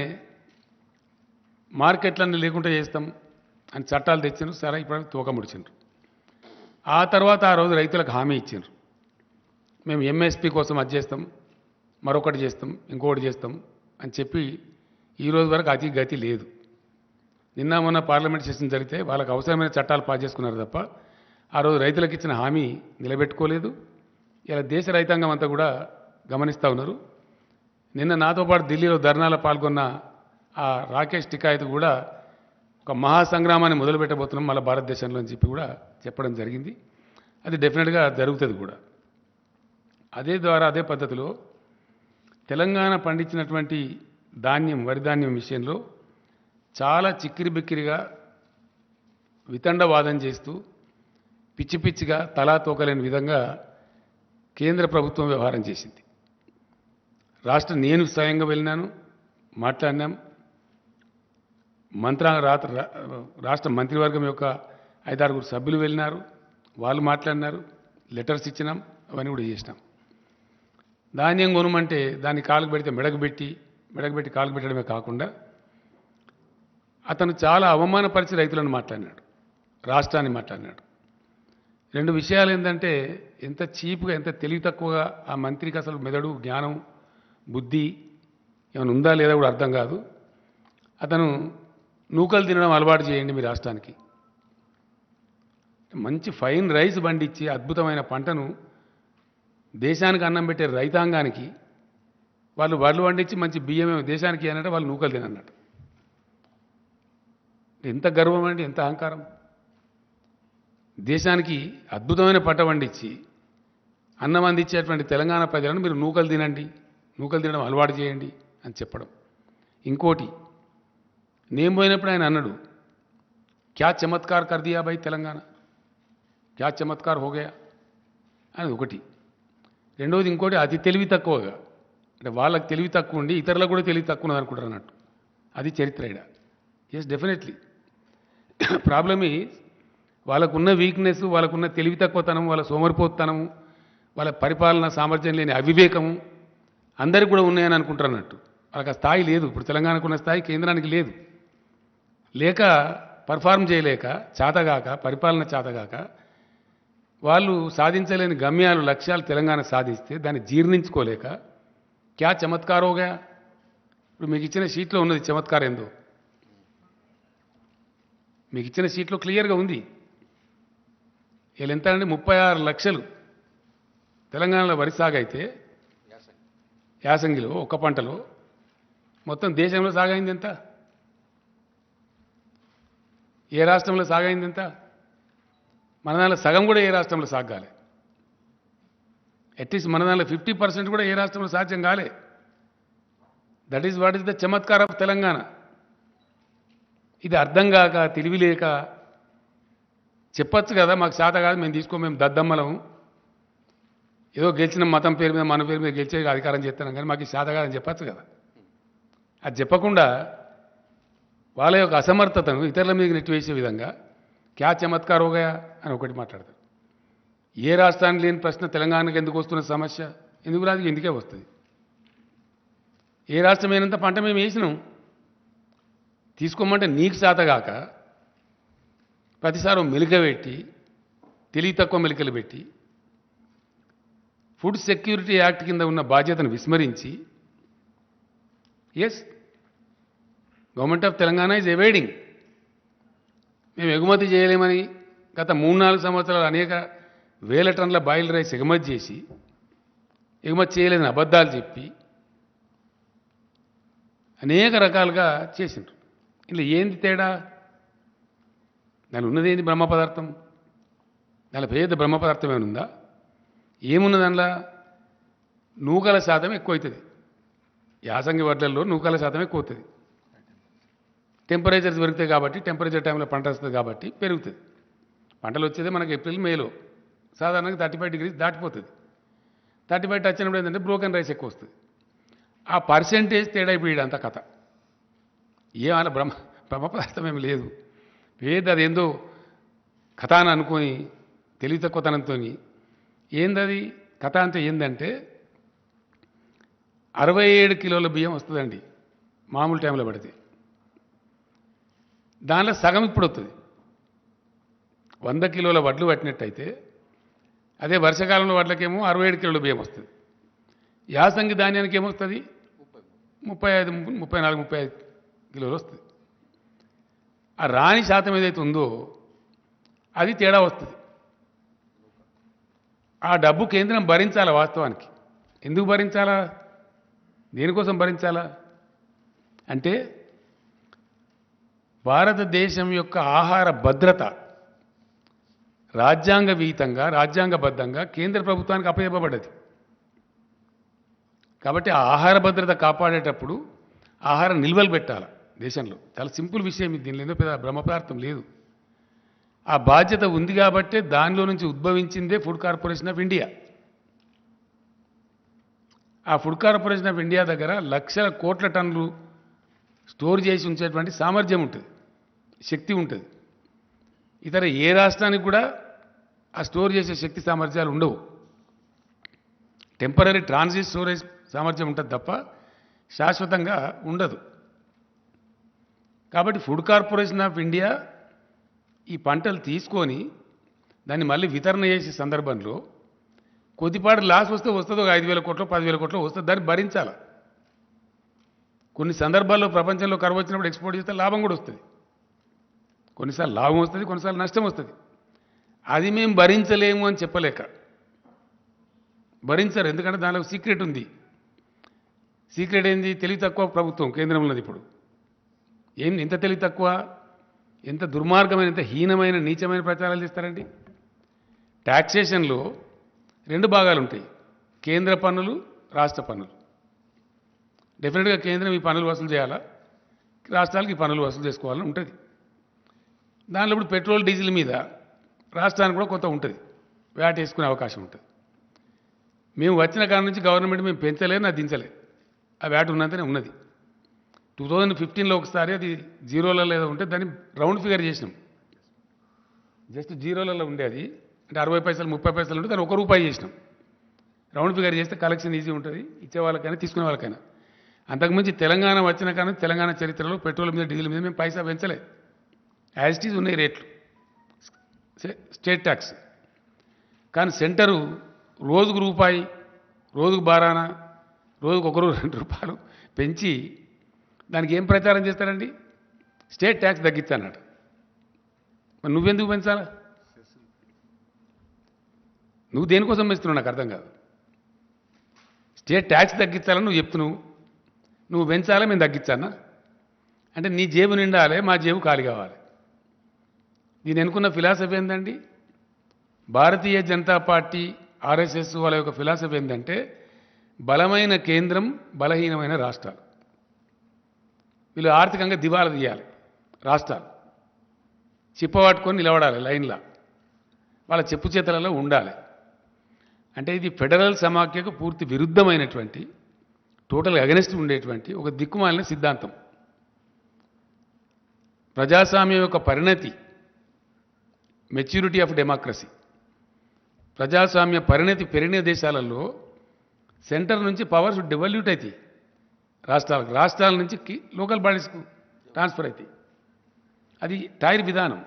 [SPEAKER 1] మార్కెట్లన్నీ లేకుండా చేస్తాం అని చట్టాలు తెచ్చిండ్రు. సరే, ఇప్పుడు తోక ముడిచిండ్రు. ఆ తర్వాత ఆ రోజు రైతులకు హామీ ఇచ్చిండ్రు, మేము MSP కోసం అది చేస్తాం, మరొకటి చేస్తాం, ఇంకొకటి చేస్తాం అని చెప్పి ఈరోజు వరకు అతి గతి లేదు. నిన్న మొన్న పార్లమెంట్ సెషన్ జరిగితే వాళ్ళకి అవసరమైన చట్టాలు పాస్ చేసుకున్నారు తప్ప ఆ రోజు రైతులకు ఇచ్చిన హామీ నిలబెట్టుకోలేదు. ఇలా దేశ రైతాంగం అంతా కూడా గమనిస్తూ ఉన్నారు. నిన్న నాతో పాటు ఢిల్లీలో ధర్నాలో పాల్గొన్న ఆ రాకేష్ టికాయత్ కూడా ఒక మహాసంగ్రామాన్ని మొదలుపెట్టబోతున్నాం మళ్ళీ భారతదేశంలో అని చెప్పి కూడా చెప్పడం జరిగింది. అది డెఫినెట్గా జరుగుతుంది కూడా. అదే పద్ధతిలో తెలంగాణ పండించినటువంటి ధాన్యం, వరి ధాన్యం విషయంలో చాలా చిక్కిరి బిక్కిరిగా వితండవాదం చేస్తూ పిచ్చి పిచ్చిగా తలా తోకలేని విధంగా కేంద్ర ప్రభుత్వం వ్యవహారం చేసింది. నేను స్వయంగా వెళ్ళినాను, మాట్లాడినాం. రాష్ట్ర మంత్రివర్గం యొక్క 5-6 సభ్యులు వెళ్ళినారు, వాళ్ళు మాట్లాడినారు, లెటర్స్ ఇచ్చినాం, అవన్నీ కూడా చేసినాం. ధాన్యం కొనమంటే దాన్ని కాలుకు పెడితే మెడకు పెట్టి కాలుకు పెట్టడమే కాకుండా అతను చాలా అవమానపరిచి రైతులను మాట్లాడినాడు, రాష్ట్రాన్ని మాట్లాడినాడు. 2 విషయాలు ఏంటంటే ఎంత చీప్గా, ఎంత తెలివి తక్కువగా ఆ మంత్రికి అసలు మెదడు, జ్ఞానం, బుద్ధి ఏమైనా ఉందా లేదా కూడా అర్థం కాదు. అతను నూకలు తినడం అలవాటు చేయండి మీ రాష్ట్రానికి. మంచి ఫైన్ రైస్ పండించి అద్భుతమైన పంటను దేశానికి అన్నం పెట్టే రైతాంగానికి వాళ్ళు వడ్లు పండించి మంచి బియ్యమే దేశానికి అన్నట్టు వాళ్ళు నూకలు తినన్నట్టు. ఎంత గర్వం అండి, ఎంత అహంకారం. దేశానికి అద్భుతమైన పంట పండించి అన్నం అందించేటువంటి తెలంగాణ ప్రజలను మీరు నూకలు తినడం అలవాటు చేయండి అని చెప్పడం. ఇంకోటి, నేను పోయినప్పుడు ఆయన అన్నాడు, క్యా చమత్కార్ కర్ దియా భాయ్ తెలంగాణ, క్యా చమత్కార్ హోగయా అని ఒకటి. రెండవది ఇంకోటి, అతి తెలివి తక్కువగా, అంటే వాళ్ళకి తెలివి తక్కువ ఉండి ఇతరులకు కూడా తెలివి తక్కువ ఉన్నది అనుకుంటారు అన్నట్టు. అది చరిత్ర ఇడ. Yes, definitely. ప్రాబ్లమ్ ఈజ్ వాళ్ళకున్న వీక్నెస్, వాళ్ళకున్న తెలివి తక్కువతనం, వాళ్ళ సోమరిపోతనము, వాళ్ళ పరిపాలన సామర్థ్యం లేని అవివేకము అందరికీ కూడా ఉన్నాయని అనుకుంటారు అన్నట్టు. వాళ్ళకి ఆ స్థాయి లేదు. ఇప్పుడు తెలంగాణకు ఉన్న స్థాయి కేంద్రానికి లేదు. లేక పర్ఫార్మ్ చేయలేక, చేతగాక, పరిపాలన చేతగాక వాళ్ళు సాధించలేని గమ్యాలు, లక్ష్యాలు తెలంగాణ సాధిస్తే దాన్ని జీర్ణించుకోలేక క్యా చమత్కారోగా. ఇప్పుడు మీకు ఇచ్చిన షీట్లో ఉన్నది చమత్కారం ఏందో, మీకు ఇచ్చిన షీట్లో క్లియర్గా ఉంది. వీళ్ళు ఎంత అండి, 36 లక్షలు తెలంగాణలో వరి సాగైతే యాసంగిలో ఒక్క పంటలో, మొత్తం దేశంలో సాగైంది ఎంత? ఏ రాష్ట్రంలో సాగైంది ఎంత? మన దానిలో సగం కూడా ఏ రాష్ట్రంలో సాగాలి. అట్లీస్ట్ మన దానిలో 50% కూడా ఏ రాష్ట్రంలో సాధ్యం కాలే. That is what is the Chamatkar of Telangana. ఇది అర్థం కాక, తెలివి లేక చెప్పచ్చు కదా, మాకు శాత కాదు, మేము దద్దమ్మలము, ఏదో గెలిచిన మతం పేరు మీద, మన పేరు మీద గెలిచే అధికారం చేస్తున్నాం, కానీ మాకు శాత కాదని చెప్పచ్చు కదా. అది చెప్పకుండా వాళ్ళ యొక్క అసమర్థతను ఇతరుల మీద నెట్టివేసే విధంగా క్యా చమత్కార్ హోగయా అని ఒకటి మాట్లాడతారు. ఏ రాష్ట్రానికి లేని ప్రశ్న తెలంగాణకు ఎందుకు వస్తున్న సమస్య? ఎందుకు రాదు? ఎందుకే వస్తుంది. ఏ రాష్ట్రమైనంత పంట మేము వేసినాం, తీసుకోమంటే నీకు శాతగాక ప్రతిసారి మెలిక పెట్టి, తెలివి తక్కువ మెలికలు పెట్టి, ఫుడ్ సెక్యూరిటీ యాక్ట్ కింద ఉన్న బాధ్యతను విస్మరించి, yes, government of Telangana is avoiding. మేము ఎగుమతి చేయలేమని గత 3-4 సంవత్సరాలు అనేక వేల టన్నుల బాయిల్ రైస్ ఎగుమతి చేసి, ఎగుమతి చేయలేదని అబద్ధాలు చెప్పి అనేక రకాలుగా చేసిండ్రు. ఇలా ఏంది తేడా? దాని ఉన్నది ఏంది? బ్రహ్మ పదార్థం. దాని పేద బ్రహ్మ పదార్థం ఏమైనా ఉందా? ఏమున్నది అందులో? నూకల శాతం ఎక్కువ అవుతుంది. యాసంగి వడ్లల్లో నూకల శాతం ఎక్కువ అవుతుంది. టెంపరేచర్స్ పెరుగుతాయి కాబట్టి, టెంపరేచర్ టైంలో పంట వస్తుంది కాబట్టి పెరుగుతుంది. పంటలు వచ్చేది మనకి ఏప్రిల్, మేలో. సాధారణంగా 35 degrees దాటిపోతుంది. 35 టచ్ అయినప్పుడు ఏంటంటే బ్రోకెన్ రైస్ ఎక్కువ వస్తుంది. ఆ పర్సెంటేజ్ తేడా ఇప్పుడు అంత కథ. ఏమైనా బ్రహ్మ పదార్థం ఏమి లేదు. అదేందో కథ అని అనుకొని తెలివి తక్కువతనంతో ఏందది కథ అంటే ఏంటంటే 67 కిలోల బియ్యం వస్తుందండి మామూలు టైంలో పడితే. దానిలో సగం ఇప్పుడు వస్తుంది. 100 కిలోల వడ్లు పట్టినట్టయితే అదే వర్షాకాలంలో వడ్లకేమో 67 కిలోల బియ్యం వస్తుంది. యాసంగి ధాన్యానికి ఏమొస్తుంది? 35, 34, 35 కిలోలు వస్తుంది. ఆ రాణి శాతం ఏదైతే ఉందో అది తేడా వస్తుంది. ఆ డబ్బు కేంద్రం భరించాలా? వాస్తవానికి ఎందుకు భరించాలా? దేనికోసం భరించాలా అంటే భారతదేశం యొక్క ఆహార భద్రత రాజ్యాంగ విహితంగా, రాజ్యాంగబద్ధంగా కేంద్ర ప్రభుత్వానికి అప్పచెప్పబడ్డది. కాబట్టి ఆ ఆహార భద్రత కాపాడేటప్పుడు ఆహార నిల్వలు పెట్టాలి దేశంలో. చాలా సింపుల్ విషయం ఇది. దీనిలో ఏదో పెద్ద బ్రహ్మ పదార్థం లేదు. ఆ బాధ్యత ఉంది కాబట్టే దానిలో నుంచి ఉద్భవించిందే ఫుడ్ కార్పొరేషన్ ఆఫ్ ఇండియా. ఆ ఫుడ్ కార్పొరేషన్ ఆఫ్ ఇండియా దగ్గర లక్షల కోట్ల టన్నులు స్టోర్ చేసి ఉంచేటువంటి సామర్థ్యం ఉంటుంది, శక్తి ఉంటుంది. ఇతర ఏ రాష్ట్రానికి కూడా ఆ స్టోర్ చేసే శక్తి సామర్థ్యాలు ఉండవు. టెంపరీ ట్రాన్సిట్ స్టోరేజ్ సామర్థ్యం ఉంటుంది తప్ప శాశ్వతంగా ఉండదు. కాబట్టి ఫుడ్ కార్పొరేషన్ ఆఫ్ ఇండియా ఈ పంటలు తీసుకొని దాన్ని మళ్ళీ వితరణ చేసే సందర్భంలో కొద్దిపాటి లాస్ వస్తే వస్తుంది, ఒక 5,000 కోట్లు 10,000 కోట్లు వస్తుంది, దాన్ని భరించాలి. కొన్ని సందర్భాల్లో ప్రపంచంలో కరువు వచ్చినప్పుడు ఎక్స్పోర్ట్ చేస్తే లాభం కూడా వస్తుంది. కొన్నిసార్లు లాభం వస్తుంది, కొన్నిసార్లు నష్టం వస్తుంది. అది మేము భరించలేము అని చెప్పలేక భరించరు. ఎందుకంటే దానిలో సీక్రెట్ ఉంది. సీక్రెట్ ఏంది? తెలివి తక్కువ ప్రభుత్వం కేంద్రంలో ఇప్పుడు. ఏం ఎంత తెలివి తక్కువ, ఎంత దుర్మార్గమైన, ఎంత హీనమైన నీచమైన ప్రచారాలు చేస్తారండి. ట్యాక్సేషన్లో 2 భాగాలు ఉంటాయి, కేంద్ర పన్నులు, రాష్ట్ర పన్నులు. డెఫినెట్గా కేంద్రం ఈ పన్నులు వసూలు చేయాలా, రాష్ట్రాలకు ఈ పన్నులు వసూలు చేసుకోవాలని ఉంటుంది. దానిలో ఇప్పుడు పెట్రోల్ డీజిల్ మీద రాష్ట్రానికి కూడా కొంత ఉంటుంది, వ్యాట్ వేసుకునే అవకాశం ఉంటుంది. మేము వచ్చిన కాడ నుంచి గవర్నమెంట్ మేము పెంచలేదు, అది దించలేదు. ఆ వ్యాట్ ఉన్నంతనే ఉన్నది. 2015లో ఒకసారి అది జీరోలలో ఏదో ఉంటే దాన్ని రౌండ్ ఫిగర్ చేసినాం. జస్ట్ జీరోలలో ఉండే అది, అంటే 60 పైసలు 30 పైసలు ఉంటే దాన్ని ₹1 చేసినాం. రౌండ్ ఫిగర్ చేస్తే కలెక్షన్ ఈజీ ఉంటుంది, ఇచ్చే వాళ్ళకైనా తీసుకునే వాళ్ళకైనా. అంతకుమించి తెలంగాణ వచ్చిన కానీ తెలంగాణ చరిత్రలో పెట్రోల్ మీద డీజిల్ మీద మేము పైసా పెంచలేదు. యాజ్ ఇట్ ఈజ్ ఉన్నాయి రేట్లు, స్టేట్ ట్యాక్స్. కానీ సెంటరు రోజుకు రూపాయి, రోజుకు బారాన, రోజుకు ₹1 పెంచి దానికి ఏం ప్రచారం చేస్తారండి? స్టేట్ ట్యాక్స్ తగ్గించానట. మరి నువ్వెందుకు పెంచాలా? నువ్వు దేనికోసం పెంచుతున్నావు నాకు అర్థం కాదు. స్టేట్ ట్యాక్స్ తగ్గించాలని నువ్వు చెప్తున్నావు, నువ్వు పెంచాలా మేము తగ్గించానా? అంటే నీ జేబు నిండాలి, మా జేబు ఖాళీ కావాలి. దీని ఎన్నుకున్న ఫిలాసఫీ ఏంటండి? భారతీయ జనతా పార్టీ ఆర్ఎస్ఎస్ వాళ్ళ యొక్క ఫిలాసఫీ ఏంటంటే బలమైన కేంద్రం, బలహీనమైన రాష్ట్రాలు. వీళ్ళు ఆర్థికంగా దివాలా తీయాలి, రాష్ట్రాలు చిప్పబట్టుకొని నిలబడాలి లైన్లా, వాళ్ళ చెప్పు చేతలలో ఉండాలి. అంటే ఇది ఫెడరల్ సమాఖ్యకు పూర్తి విరుద్ధమైనటువంటి, టోటల్ అగెనిస్ట్ ఉండేటువంటి ఒక దిక్కుమాలిన సిద్ధాంతం. ప్రజాస్వామ్యం యొక్క పరిణతి, మెచ్యూరిటీ ఆఫ్ డెమోక్రసీ, ప్రజాస్వామ్య పరిణతి పెరిగిన దేశాలలో సెంటర్ నుంచి పవర్స్ డెవల్యూట్ అవుతాయి రాష్ట్రాలకు, రాష్ట్రాల నుంచి లోకల్ బాడీస్కు ట్రాన్స్ఫర్ అవుతాయి. అది టైర్ విధానం.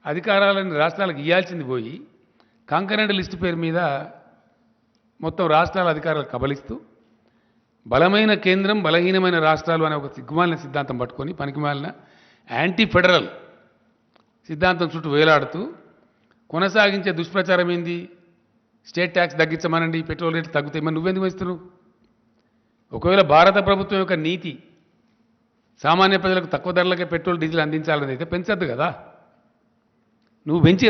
[SPEAKER 1] అధికారాలను రాష్ట్రాలకు ఇవ్వాల్సింది పోయి కాంకరెంట్ లిస్టు పేరు మీద మొత్తం రాష్ట్రాల అధికారాలు కబలిస్తూ బలమైన కేంద్రం, బలహీనమైన రాష్ట్రాలు అనే ఒక సిగ్గుమాలిన సిద్ధాంతం పట్టుకొని పనికిమాలిన యాంటీ ఫెడరల్ సిద్ధాంతం చుట్టూ వేలాడుతూ కొనసాగించే దుష్ప్రచారం ఏంది? స్టేట్ ట్యాక్స్ తగ్గించమనండి, పెట్రోల్ రేట్లు తగ్గుతాయి. మరి నువ్వెందుకు వేస్తున్నావు? ఒకవేళ భారత ప్రభుత్వం యొక్క నీతి సామాన్య ప్రజలకు తక్కువ ధరలకే పెట్రోల్ డీజిల్ అందించాలని అయితే పెంచద్దు కదా. నువ్వు పెంచి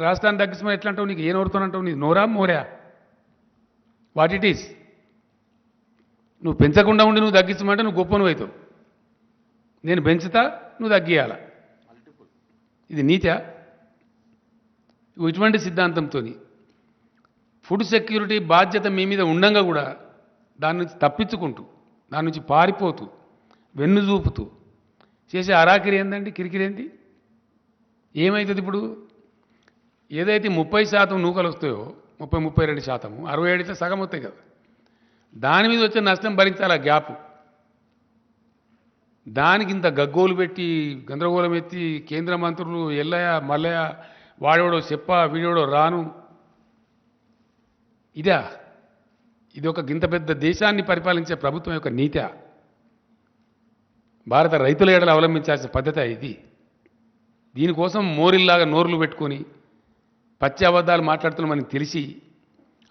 [SPEAKER 1] రాష్ట్రాన్ని తగ్గించమని ఎట్లా అంటావు? నీకు ఏ నోరుతోనంటావు? నీ నోరా మోరా? What it is? నువ్వు పెంచకుండా ఉండి నువ్వు తగ్గించమంటే నువ్వు గొప్ప నువ్వు అవుతావు. నేను పెంచుతా, నువ్వు తగ్గియాల. ఇది నీతా? ఇటువంటి సిద్ధాంతంతో ఫుడ్ సెక్యూరిటీ బాధ్యత మీ మీద ఉండంగా కూడా దాని నుంచి తప్పించుకుంటూ, దాని నుంచి పారిపోతూ, వెన్ను చూపుతూ చేసే అరాకిరి ఏందండి? కిరికిరేంది? ఏమవుతుంది ఇప్పుడు? ఏదైతే 30% నూకలు వస్తాయో, 32%, 67 అయితే సగం వస్తాయి కదా, దాని మీద వచ్చే నష్టం భరించాలి. ఆ గ్యాప్, దానికి ఇంత గగ్గోలు పెట్టి గందరగోళం ఎత్తి కేంద్ర మంత్రులు ఎల్లయ్య మల్లయ్య, వాడేవాడో చెప్ప, వీడేవాడో రాను. ఇదా? ఇది ఒక గింత పెద్ద దేశాన్ని పరిపాలించే ప్రభుత్వం యొక్క నీతి? భారత రైతుల ఏడలు అవలంబించాల్సిన పద్ధతి ఇది. దీనికోసం మోరిల్లాగా నోర్లు పెట్టుకొని పచ్చి అబద్ధాలు మాట్లాడుతున్నామని తెలిసి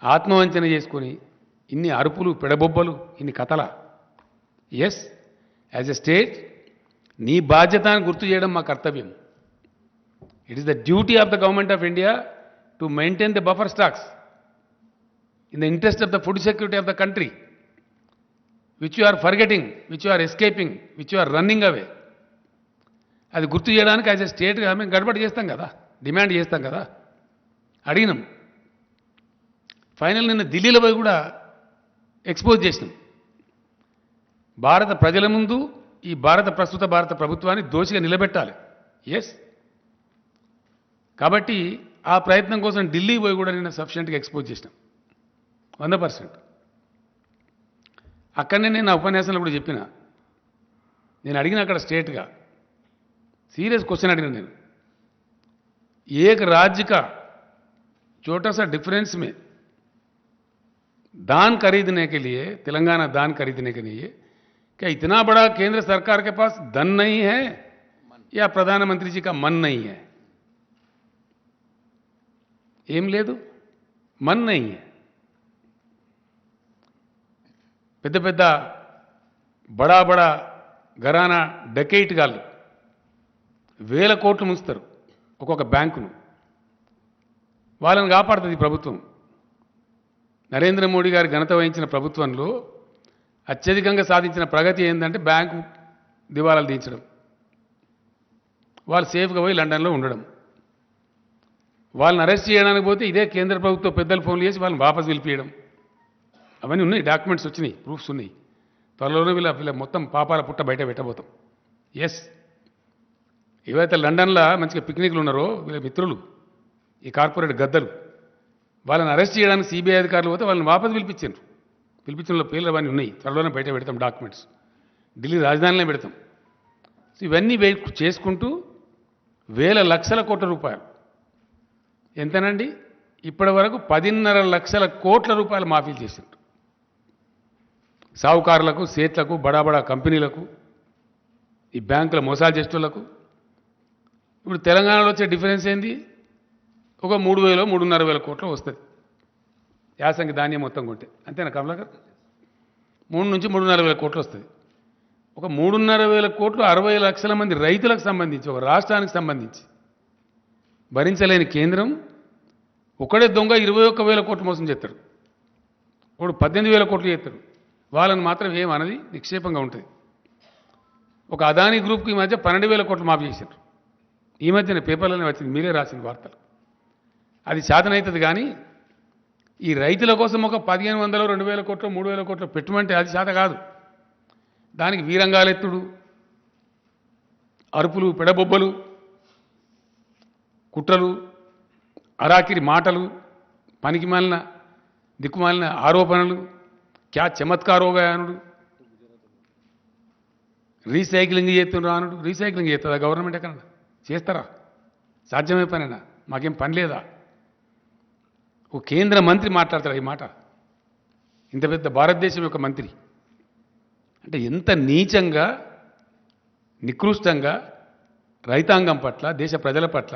[SPEAKER 1] ఆత్మవంచన చేసుకొని ఇన్ని అరుపులు, పెడబొబ్బలు, ఇన్ని కథల? ఎస్, యాజ్ ఎ స్టేట్ నీ బాధ్యతను గుర్తు చేయడం మా కర్తవ్యం. It is the duty of the government of India to maintain the buffer stocks in the interest of the food security of the country, which you are forgetting, which you are escaping, which you are running away. అది గుర్తు చేయడానికి as a స్టేట్గా మేము గడబడి చేస్తాం కదా, demand చేస్తాం కదా, అడిగినాం. Final నిన్న ఢిల్లీలో పోయి కూడా ఎక్స్పోజ్ చేసినాం. భారత ప్రజల ముందు ఈ ప్రస్తుత భారత ప్రభుత్వాన్ని దోషిగా నిలబెట్టాలి. ఎస్, కాబట్టి ఆ ప్రయత్నం కోసం ఢిల్లీ పోయి కూడా నిన్న సఫిషియెంట్గా ఎక్స్పోజ్ చేసినాం 100%. అక్కడనే నేను నా ఉపన్యాసంలో కూడా చెప్పిన, నేను అడిగిన అక్కడ స్ట్రేట్గా सीरियस क्वेश्चन अड़िना నేను एक राज्य का छोटा सा डिफरेंस में दान खरीदने के लिए, तेलंगाना दान खरीदने के लिए क्या इतना बड़ा केंद्र सरकार के पास धन नहीं है या प्रधानमंत्री जी का मन नहीं है? ఏం లేదు, मन नहीं है. పెద్ద పెద్ద బడా బడా ఘరానా డకెయిట్ గాళ్ళు వేల కోట్లు ముంచుతారు ఒక్కొక్క బ్యాంకును. వాళ్ళని కాపాడుతుంది ప్రభుత్వం. నరేంద్ర మోడీ గారి ఘనత వహించిన ప్రభుత్వంలో అత్యధికంగా సాధించిన ప్రగతి ఏంటంటే బ్యాంకు దివాలాలు తీయించడం, వాళ్ళు సేఫ్గా పోయి లండన్లో ఉండడం. వాళ్ళని అరెస్ట్ చేయడానికి పోతే ఇదే కేంద్ర ప్రభుత్వం పెద్దలు ఫోన్లు చేసి వాళ్ళని వాపసు పిలిపియడం. అవన్నీ ఉన్నాయి, డాక్యుమెంట్స్ వచ్చినాయి, ప్రూఫ్స్ ఉన్నాయి. త్వరలోనే వీళ్ళ మొత్తం పాపాల పుట్ట బయట పెట్టబోతాం. ఎస్, ఏవైతే లండన్లో మంచిగా పిక్నిక్లు ఉన్నారో వీళ్ళ మిత్రులు, ఈ కార్పొరేట్ గద్దలు, వాళ్ళని అరెస్ట్ చేయడానికి సిబిఐ అధికారులు పోతే వాళ్ళని వాపసు పిలిపించారు. పిలిపించిన పేర్లు అవన్నీ ఉన్నాయి, త్వరలోనే బయట పెడతాం డాక్యుమెంట్స్, ఢిల్లీ రాజధానిలో పెడతాం. సో ఇవన్నీ చేసుకుంటూ వేల లక్షల కోట్ల రూపాయలు, ఎంతనండి ఇప్పటి వరకు 10.5 లక్షల కోట్ల రూపాయలు మాఫీలు చేశారు సావుకారులకు, సేట్లకు, బడా కంపెనీలకు, ఈ బ్యాంకుల మోసాలు చేసేటోళ్లకు. ఇప్పుడు తెలంగాణలో వచ్చే డిఫరెన్స్ ఏంది? ఒక 3,000 3,500 కోట్లు వస్తుంది యాసంగి ధాన్యం మొత్తం కొంటే, అంతేనా కమలాకర్? 3 నుంచి 3,500 కోట్లు వస్తుంది. ఒక 3,500 కోట్లు 60 లక్షల మంది రైతులకు సంబంధించి, ఒక రాష్ట్రానికి సంబంధించి భరించలేని కేంద్రం ఒకడే దొంగ 21,000 కోట్లు మోసం చేస్తాడు, ఒకడు 18,000 కోట్లు చేస్తాడు. వాళ్ళని మాత్రం ఏమన్నది నిక్షేపంగా ఉంటుంది. ఒక అదానీ గ్రూప్కి ఈ మధ్య 12,000 కోట్లు మాఫీ చేశారు. ఈ మధ్యన పేపర్లోనే వచ్చింది, మీరే రాసిన వార్తలు. అది శాతనవుతుంది కానీ ఈ రైతుల కోసం ఒక 1,500 2,000 కోట్లు 3,000 కోట్లు పెట్టుమంటే అది శాత కాదు. దానికి వీరంగాలెత్తుడు, అరుపులు, పెడబొబ్బలు, కుట్రలు, అరాకిరి మాటలు, పనికి మాలిన దిక్కుమాలిన ఆరోపణలు, క్యా చమత్కారోగానుడు, రీసైక్లింగ్ చేస్తున్నారు అనుడు. రీసైక్లింగ్ చేస్తుందా గవర్నమెంట్? ఎక్కడ చేస్తారా? సాధ్యమే పనేనా? మాకేం పని లేదా? ఓ కేంద్ర మంత్రి మాట్లాడతాడు ఈ మాట, ఇంత పెద్ద భారతదేశం యొక్క మంత్రి అంటే ఎంత నీచంగా, నికృష్టంగా రైతాంగం పట్ల, దేశ ప్రజల పట్ల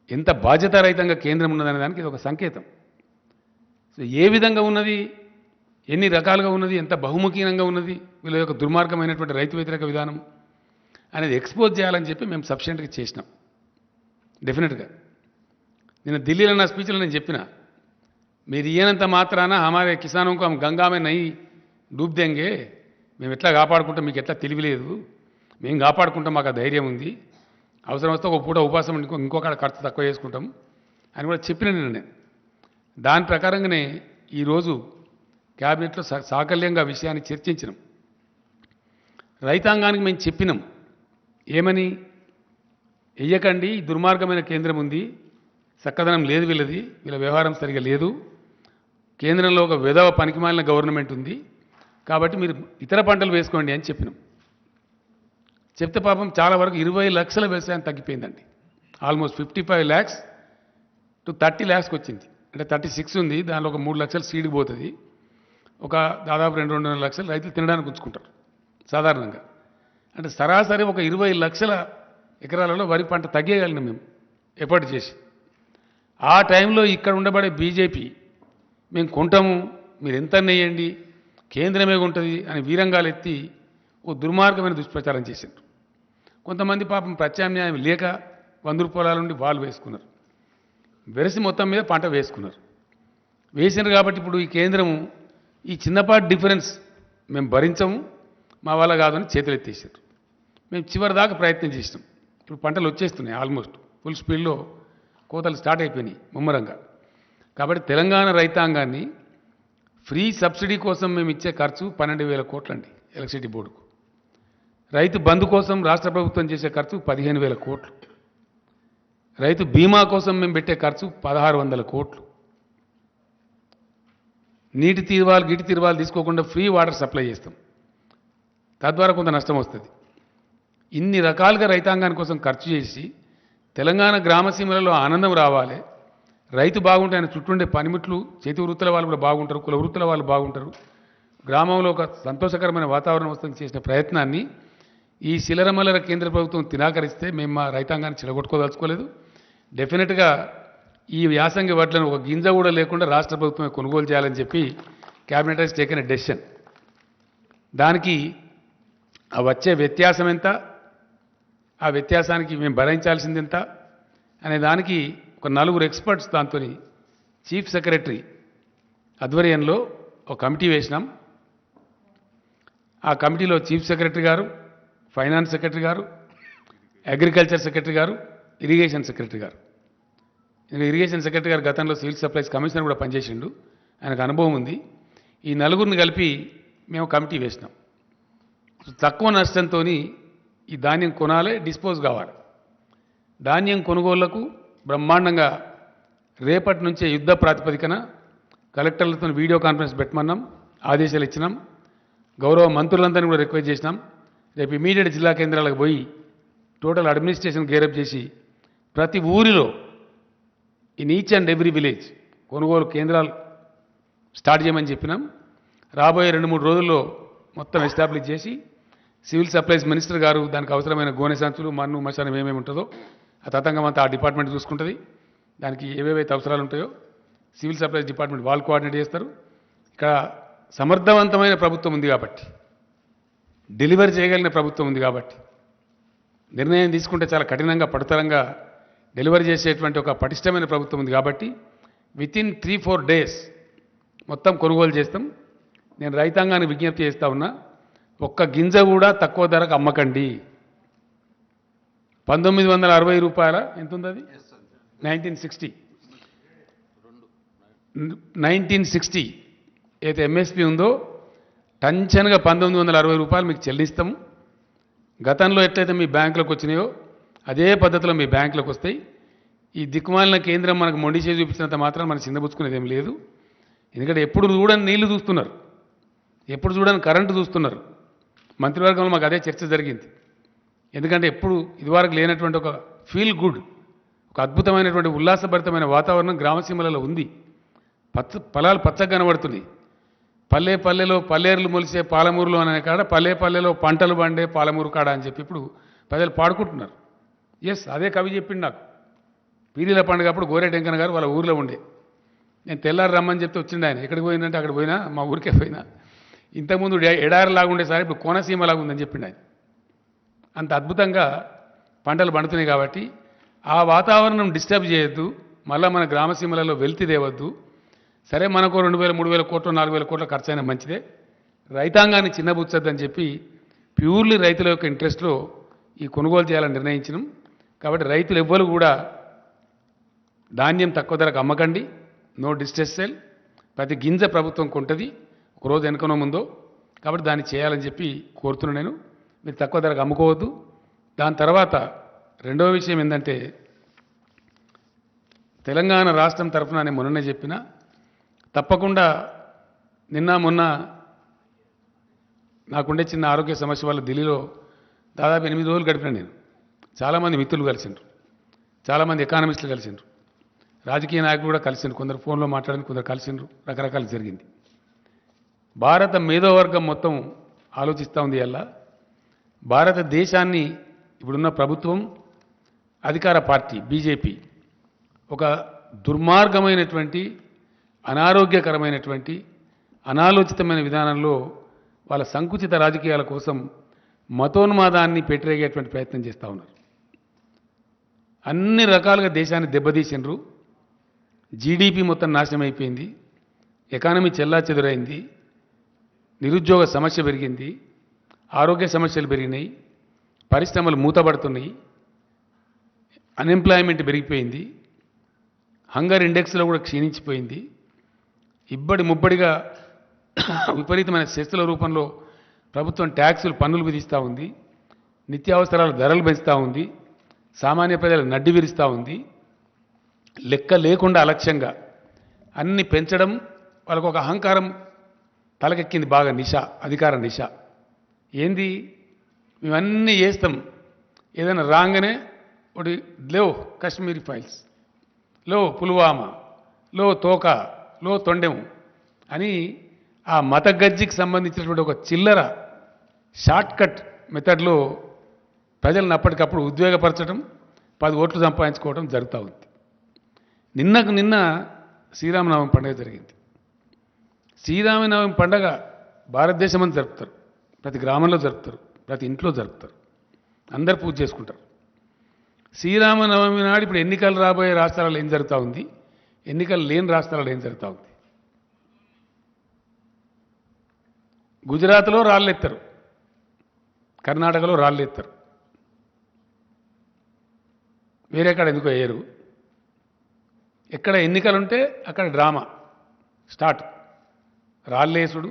[SPEAKER 1] ఎంత బాధ్యతారహితంగా కేంద్రం ఉన్నదనే దానికి ఇది ఒక సంకేతం. సో ఏ విధంగా ఉన్నది, ఎన్ని రకాలుగా ఉన్నది, ఎంత బహుముఖీనంగా ఉన్నది, వీళ్ళ యొక్క దుర్మార్గమైనటువంటి రైతు వ్యతిరేక విధానం అనేది ఎక్స్పోజ్ చేయాలని చెప్పి మేము సఫిషియెంట్గా చేసినాం. డెఫినెట్గా నిన్న ఢిల్లీలో నా స్పీచ్లో నేను చెప్పిన, మీరు ఇయ్యనంత మాత్రాన హమారే కిసానంకు హమ్ గంగామే నై డూబ్ దేంగే, మేము ఎట్లా కాపాడుకుంటాం, మీకు ఎట్లా తెలియలేదు, మేము కాపాడుకుంటాం, మాకు ఆ ధైర్యం ఉంది, అవసరం వస్తే ఒక పూట ఉపాసం ఇంకొక ఖర్చు తక్కువ చేసుకుంటాం అని కూడా చెప్పిన నేను. దాని ప్రకారంగానే ఈరోజు క్యాబినెట్లో సాకల్యంగా విషయాన్ని చర్చించినాం. రైతాంగానికి మేము చెప్పినాం ఏమని, వెయ్యకండి, దుర్మార్గమైన కేంద్రం ఉంది, చక్కదనం లేదు వీళ్ళది, వీళ్ళ వ్యవహారం సరిగా లేదు, కేంద్రంలో ఒక విధవ పనికిమాలిన గవర్నమెంట్ ఉంది, కాబట్టి మీరు ఇతర పంటలు వేసుకోండి అని చెప్పినాం. చెప్తే పాపం చాలా వరకు 20 లక్షల వ్యవసాయం తగ్గిపోయిందండి. ఆల్మోస్ట్ 55 lakhs to 30 lakhsకి వచ్చింది. అంటే 36 ఉంది, దానిలో ఒక 3 లక్షలు సీడ్కి పోతుంది, ఒక దాదాపు 2-2.5 లక్షలు రైతులు తినడానికి ఉంచుకుంటారు సాధారణంగా. అంటే సరాసరి ఒక 20 లక్షల ఎకరాలలో వరి పంట తగ్గేయగలిగినాం మేము ఎఫర్ట్ చేసి. ఆ టైంలో ఇక్కడ ఉండబడే బీజేపీ మేము కొంటాము, మీరు ఎంత నెయ్యండి, కేంద్రమే ఉంటుంది అని వీరంగాలు ఎత్తి ఓ దుర్మార్గమైన దుష్ప్రచారం చేశారు. కొంతమంది పాపం ప్రత్యామ్నాయం లేక 100 రూపాయల నుండి వాళ్ళు వేసుకున్నారు, వెరసి మొత్తం మీద పంట వేసుకున్నారు. వేసినారు కాబట్టి ఇప్పుడు ఈ కేంద్రము ఈ చిన్నపాటి డిఫరెన్స్ మేము భరించము, మా వల్ల కాదని చేతులు ఎత్తేసారు. మేము చివరి దాకా ప్రయత్నం చేసినాం. ఇప్పుడు పంటలు వచ్చేస్తున్నాయి, ఆల్మోస్ట్ ఫుల్ స్పీడ్లో కోతలు స్టార్ట్ అయిపోయినాయి ముమ్మరంగా. కాబట్టి తెలంగాణ రైతాంగాన్ని ఫ్రీ సబ్సిడీ కోసం మేము ఇచ్చే ఖర్చు 12,000 కోట్లండి ఎలక్ట్రిసిటీ బోర్డుకు. రైతు బంధు కోసం రాష్ట్ర ప్రభుత్వం చేసే ఖర్చు 15,000 కోట్లు. రైతు బీమా కోసం మేము పెట్టే ఖర్చు 1,600 కోట్లు. నీటి తీర్వాలు గిటి తీర్వాలు తీసుకోకుండా ఫ్రీ వాటర్ సప్లై చేస్తాం, తద్వారా కొంత నష్టం వస్తుంది. ఇన్ని రకాలుగా రైతాంగాని కోసం ఖర్చు చేసి తెలంగాణ గ్రామసీమలలో ఆనందం రావాలి, రైతు బాగుంటే ఆయన చుట్టూండే పనిముట్లు చేతి వృత్తుల వాళ్ళు కూడా బాగుంటారు, కుల వృత్తుల వాళ్ళు బాగుంటారు, గ్రామంలో ఒక సంతోషకరమైన వాతావరణం వస్తుంది చేసిన ప్రయత్నాన్ని ఈ శిలరమల్లర కేంద్ర ప్రభుత్వం తినాకరిస్తే మేము మా రైతాంగాన్ని చిలగొట్టుకోదలుచుకోలేదు. డెఫినెట్గా ఈ యాసంగి వడ్లను ఒక గింజ కూడా లేకుండా రాష్ట్ర ప్రభుత్వమే కొనుగోలు చేయాలని చెప్పి cabinet has taken a decision. దానికి ఆ వచ్చే వ్యత్యాసం ఎంత, ఆ వ్యత్యాసానికి మేము భరించాల్సింది ఎంత అనే దానికి ఒక 4 ఎక్స్పర్ట్స్ దాంతో చీఫ్ సెక్రటరీ ఆధ్వర్యంలో ఒక కమిటీ వేసినాం. ఆ కమిటీలో చీఫ్ సెక్రటరీ గారు, ఫైనాన్స్ సెక్రటరీ గారు, అగ్రికల్చర్ సెక్రటరీ గారు, ఇరిగేషన్ సెక్రటరీ గారు. ఇరిగేషన్ సెక్రటరీ గారు గతంలో సివిల్ సప్లైస్ కమిషనర్ కూడా పనిచేసిండు, ఆయనకు అనుభవం ఉంది. ఈ 4 కలిపి మేము కమిటీ వేసినాం. తక్కువ నష్టంతో ఈ ధాన్యం కొనాలి, డిస్పోజ్ కావాలి. ధాన్యం కొనుగోళ్లకు బ్రహ్మాండంగా రేపటి నుంచే యుద్ధ ప్రాతిపదికన కలెక్టర్లతో వీడియో కాన్ఫరెన్స్ పెట్టమన్నాం, ఆదేశాలు ఇచ్చినాం. గౌరవ మంత్రులందరినీ కూడా రిక్వెస్ట్ చేసినాం. రేపు ఇమీడియట్ జిల్లా కేంద్రాలకు పోయి టోటల్ అడ్మినిస్ట్రేషన్ గేరప్ చేసి ప్రతి ఊరిలో in each and every village కొనుగోలు కేంద్రాలు స్టార్ట్ చేయమని చెప్పినాం. రాబోయే 2-3 రోజుల్లో మొత్తం ఎస్టాబ్లిష్ చేసి సివిల్ సప్లైస్ మినిస్టర్ గారు దానికి అవసరమైన గోనె సంచులు, మన్ను, మశానం ఏమేమి ఉంటుందో ఆ తతంగం అంతా ఆ డిపార్ట్మెంట్ చూసుకుంటుంది. దానికి ఏవేవైతే అవసరాలు ఉంటాయో సివిల్ సప్లైస్ డిపార్ట్మెంట్ వాళ్ళు కోఆర్డినేట్ చేస్తారు. ఇక్కడ సమర్థవంతమైన ప్రభుత్వం ఉంది కాబట్టి, డెలివరీ చేయగలిగిన ప్రభుత్వం ఉంది కాబట్టి, నిర్ణయం తీసుకుంటే చాలా కఠినంగా పడుతరంగా డెలివరీ చేసేటువంటి ఒక పటిష్టమైన ప్రభుత్వం ఉంది కాబట్టి వితిన్ 3-4 డేస్ మొత్తం కొనుగోలు చేస్తాం. నేను రైతాంగానికి విజ్ఞప్తి చేస్తా ఉన్నా, ఒక్క గింజ కూడా తక్కువ ధరకు అమ్మకండి. 1960 రూపాయల ఎంత ఉంది అది, 1960 అయితే ఎంఎస్పి ఉందో టంచన్గా 1960 రూపాయలు మీకు చెల్లిస్తాము. గతంలో ఎట్లయితే మీ బ్యాంకులకు వచ్చినాయో అదే పద్ధతిలో మీ బ్యాంకులకు వస్తాయి. ఈ దిక్కుమాలిన కేంద్రం మనకు మొండి చేసి చూపించినంత మాత్రం మనం చిన్నబుచ్చుకునేది ఏం లేదు. ఎందుకంటే ఎప్పుడు చూడని నీళ్లు చూస్తున్నారు, ఎప్పుడు చూడని కరెంటు చూస్తున్నారు. మంత్రివర్గంలో మాకు అదే చర్చ జరిగింది. ఎందుకంటే ఎప్పుడు ఇదివరకు లేనటువంటి ఒక ఫీల్ గుడ్, ఒక అద్భుతమైనటువంటి ఉల్లాసభరితమైన వాతావరణం గ్రామసీమలలో ఉంది. పొలాలు పచ్చగా కనబడుతున్నాయి. పల్లె పల్లెలో పల్లేరులు మొలిసే పాలమూరులో అనే కాడ పల్లె పల్లెలో పంటలు పండే పాలమూరు కాడ అని చెప్పి ఇప్పుడు ప్రజలు పాడుకుంటున్నారు. ఎస్, అదే కవి చెప్పిండు నాకు. పీరీల పండుగ అప్పుడు గోరేటెంకన్న గారు వాళ్ళ ఊరిలో ఉండే, నేను తెల్లారి రమ్మని చెప్తే వచ్చిండు ఆయన. ఎక్కడికి పోయిందంటే అక్కడ పోయినా, మా ఊరికే పోయినా. ఇంతకుముందు ఎడారిలాగా ఉండేసారి ఇప్పుడు కోనసీమలాగా ఉందని చెప్పిండు ఆయన. అంత అద్భుతంగా పంటలు పండుతున్నాయి కాబట్టి ఆ వాతావరణం డిస్టర్బ్ చేయొద్దు, మళ్ళీ మన గ్రామసీమలలో వెలితి తేవద్దు. సరే, మనకు 2,000-3,000 కోట్లు 4,000 కోట్ల ఖర్చు అయినా మంచిదే, రైతాంగాన్ని చిన్నబుచ్చొద్దని చెప్పి ప్యూర్లీ రైతుల యొక్క ఇంట్రెస్ట్లో ఈ కొనుగోలు చేయాలని నిర్ణయించినాం. కాబట్టి రైతులు ఎవ్వరు కూడా ధాన్యం తక్కువ ధరకు అమ్మకండి, నో డిస్ట్రెస్ సేల్. ప్రతి గింజ ప్రభుత్వం కొంటుంది, ఒకరోజు వెనకనో ముందో. కాబట్టి దాన్ని చేయాలని చెప్పి కోరుతున్నాను నేను. మీరు తక్కువ ధరకు అమ్ముకోవద్దు. దాని తర్వాత రెండవ విషయం ఏంటంటే, తెలంగాణ రాష్ట్రం తరఫున నేను మొన్ననే చెప్పిన, తప్పకుండా నిన్న మొన్న నాకుండే చిన్న ఆరోగ్య సమస్య వల్ల ఢిల్లీలో దాదాపు 8 రోజులు గడిపిన నేను. చాలామంది మిత్రులు కలిసిండ్రు, చాలామంది ఎకానమిస్టులు కలిసిండ్రు, రాజకీయ నాయకులు కూడా కలిసిండ్రు, కొందరు ఫోన్లో మాట్లాడింది, కొందరు కలిసిండ్రు, రకరకాలు జరిగింది. భారత మేధోవర్గం మొత్తం ఆలోచిస్తూ ఉంది. అలా భారతదేశాన్ని ఇప్పుడున్న ప్రభుత్వం, అధికార పార్టీ బీజేపీ ఒక దుర్మార్గమైనటువంటి, అనారోగ్యకరమైనటువంటి, అనాలోచితమైన విధానంలో వాళ్ళ సంకుచిత రాజకీయాల కోసం మతోన్మాదాన్ని పెట్టరేగేటువంటి ప్రయత్నం చేస్తూ ఉన్నారు. అన్ని రకాలుగా దేశాన్ని దెబ్బతీసిండ్రు. జీడిపి మొత్తం నాశనం అయిపోయింది, ఎకానమీ చెల్లాచెదురైంది, నిరుద్యోగ సమస్య పెరిగింది, ఆరోగ్య సమస్యలు పెరిగినాయి, పరిశ్రమలు మూతపడుతున్నాయి, అన్ఎంప్లాయ్మెంట్ పెరిగిపోయింది, హంగర్ ఇండెక్స్లో కూడా క్షీణించిపోయింది, ఇబ్బడి ముబ్బడిగా విపరీతమైన సెస్సుల రూపంలో ప్రభుత్వం ట్యాక్సులు పన్నులు విధిస్తూ ఉంది, నిత్యావసరాల ధరలు పెంచుతూ ఉంది, సామాన్య ప్రజలు నడ్డి విరుస్తూ ఉంది. లెక్క లేకుండా అలక్ష్యంగా అన్ని పెంచడం, వాళ్ళకు ఒక అహంకారం తలకెక్కింది బాగా, నిష, అధికార నిష. ఏంది మేమన్నీ చేస్తాం, ఏదైనా రాగానే ఒకటి లో కాశ్మీరీ ఫైల్స్, లో పుల్వామా, లో తోక, లో తొండెం అని ఆ మత గజ్జికి సంబంధించినటువంటి ఒక చిల్లర షార్ట్కట్ మెథడ్లో ప్రజలను అప్పటికప్పుడు ఉద్వేగపరచడం, 10 ఓట్లు సంపాదించుకోవడం జరుగుతూ ఉంది. నిన్నకు నిన్న శ్రీరామనవమి పండుగ జరిగింది. శ్రీరామనవమి పండుగ భారతదేశం అంతా జరుపుతారు, ప్రతి గ్రామంలో జరుపుతారు, ప్రతి ఇంట్లో జరుపుతారు, అందరు పూజ చేసుకుంటారు. శ్రీరామనవమి నాడు ఇప్పుడు ఎన్నికలు రాబోయే రాష్ట్రాలలో ఏం జరుగుతూ ఉంది, ఎన్నికలు లేని రాష్ట్రాలలో ఏం జరుగుతూ ఉంది. గుజరాత్లో రాళ్ళెత్తారు, కర్ణాటకలో రాళ్ళెత్తారు, వేరే కాడ ఎందుకో వేయరు. ఎక్కడ ఎన్నికలుంటే అక్కడ డ్రామా స్టార్ట్, రాళ్ళేసుడు,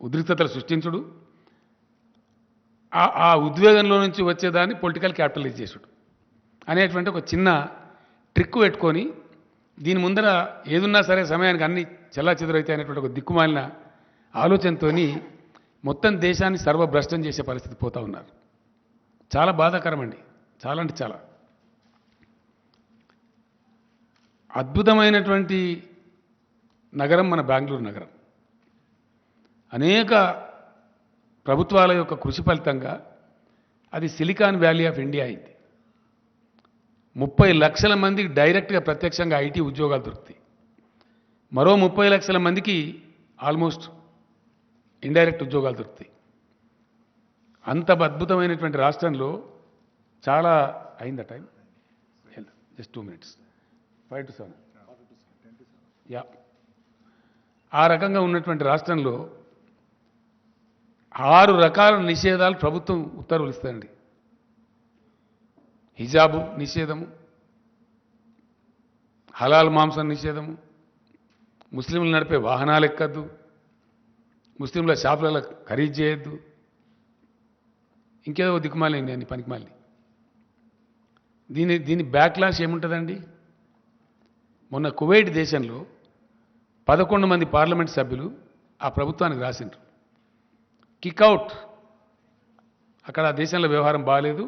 [SPEAKER 1] ఉద్రిక్తతలు సృష్టించుడు, ఆ ఉద్వేగంలో నుంచి వచ్చేదాన్ని పొలిటికల్ క్యాపిటలైజ్ చేసుడు అనేటువంటి ఒక చిన్న ట్రిక్ పెట్టుకొని దీని ముందర ఏదున్నా సరే సమయానికి అన్ని చెల్లాచెదురైతే అనేటువంటి ఒక దిక్కుమాలిన ఆలోచనతో మొత్తం దేశాన్ని సర్వభ్రష్టం చేసే పరిస్థితి పోతూ ఉన్నారు. చాలా బాధాకరం అండి, చాలా అంటే చాలా. అద్భుతమైనటువంటి నగరం మన బెంగళూరు నగరం. అనేక ప్రభుత్వాల యొక్క కృషి ఫలితంగా అది సిలికాన్ వ్యాలీ ఆఫ్ ఇండియా అయింది. 30 లక్షల మందికి డైరెక్ట్గా ప్రత్యక్షంగా ఐటీ ఉద్యోగాలు దొరుకుతాయి. మరో 30 లక్షల మందికి ఆల్మోస్ట్ ఇండైరెక్ట్ ఉద్యోగాలు దొరుకుతాయి. అంత అద్భుతమైనటువంటి రాష్ట్రంలో చాలా అయిందా time, just 2 minutes, 5 to 7, yeah. ఆ రకంగా ఉన్నటువంటి రాష్ట్రంలో 6 రకాల నిషేధాలు ప్రభుత్వం ఉత్తర్వులు ఇస్తాయండి. హిజాబు నిషేధము, హలాల్ మాంసం నిషేధము, ముస్లింలు నడిపే వాహనాలు ఎక్కద్దు, ముస్లింల షాపులలో ఖరీదు చేయొద్దు, ఇంకేదో దిక్కుమాలి అన్ని పనికిమాలి. దీని బ్యాక్లాష్ ఏముంటుందండి? మొన్న కువైట్ దేశంలో 11 మంది పార్లమెంట్ సభ్యులు ఆ ప్రభుత్వానికి రాసిండ్రు, కిక్అవుట్. అక్కడ ఆ దేశంలో వ్యవహారం బాగాలేదు,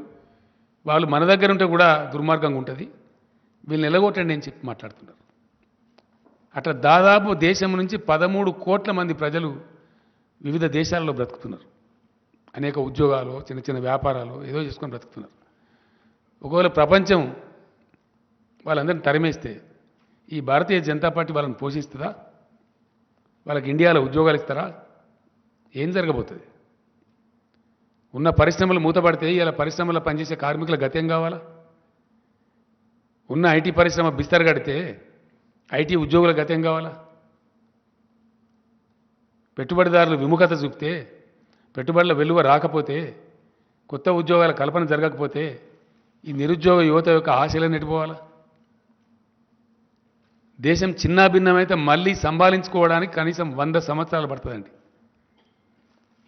[SPEAKER 1] వాళ్ళు మన దగ్గర ఉంటే కూడా దుర్మార్గంగా ఉంటుంది, వీళ్ళని ఎలగొట్టండి అని చెప్పి మాట్లాడుతున్నారు. అట్లా దాదాపు దేశం నుంచి 13 కోట్ల మంది ప్రజలు వివిధ దేశాలలో బ్రతుకుతున్నారు. అనేక ఉద్యోగాలు, చిన్న చిన్న వ్యాపారాలు ఏదో చేసుకొని బ్రతుకుతున్నారు. ఒకవేళ ప్రపంచం వాళ్ళందరినీ తరిమేస్తే ఈ భారతీయ జనతా పార్టీ వాళ్ళని పోషిస్తుందా? వాళ్ళకి ఇండియాలో ఉద్యోగాలు ఇస్తారా? ఏం జరగబోతుంది? ఉన్న పరిశ్రమలు మూతపడితే ఇలా పరిశ్రమలో పనిచేసే కార్మికుల గతి ఏం కావాలా? ఉన్న ఐటీ పరిశ్రమ బిస్తర్ కడితే ఐటీ ఉద్యోగుల గతి ఏం కావాలా? పెట్టుబడిదారులు విముఖత చూపితే, పెట్టుబడుల వెలువ రాకపోతే, కొత్త ఉద్యోగాల కల్పన జరగకపోతే ఈ నిరుద్యోగ యువత యొక్క ఆశలను నెట్టిపోవాలా? దేశం చిన్నాభిన్నమైతే మళ్ళీ సంభాళించుకోవడానికి కనీసం 100 సంవత్సరాలు పడుతుందండి.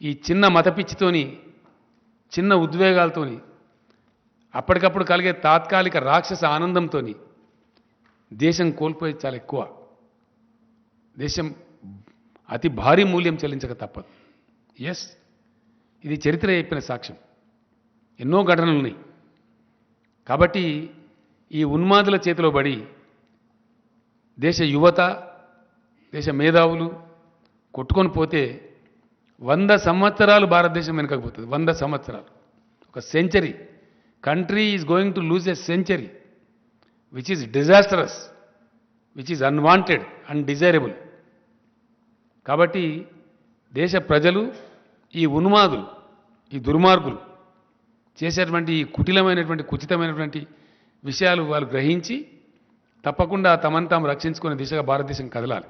[SPEAKER 1] ఈ చిన్న మతపిచ్చితోని, చిన్న ఉద్వేగాలతోని, అప్పటికప్పుడు కలిగే తాత్కాలిక రాక్షస ఆనందంతో దేశం కోల్పోయేది చాలా ఎక్కువ. దేశం అతి భారీ మూల్యం చెల్లించక తప్పదు. ఎస్, ఇది చరిత్ర చెప్పిన సాక్ష్యం. ఎన్నో ఘటనలు ఉన్నాయి. కాబట్టి ఈ ఉన్మాదుల చేతిలో పడి దేశ యువత, దేశ మేధావులు కొట్టుకొని పోతే 100 సంవత్సరాలు భారతదేశం వెనుకపోతుంది. 100 సంవత్సరాలు, ఒక century. Country is going to lose a century which is disastrous, which is unwanted, undesirable. కాబట్టి దేశ ప్రజలు, ఈ ఉన్మాదులు, ఈ దుర్మార్గులు చేసేటువంటి ఈ కుటిలమైనటువంటి, కుచితమైనటువంటి విషయాలు వాళ్ళు గ్రహించి తప్పకుండా తమను తాము రక్షించుకునే దిశగా భారతదేశం కదలాలి.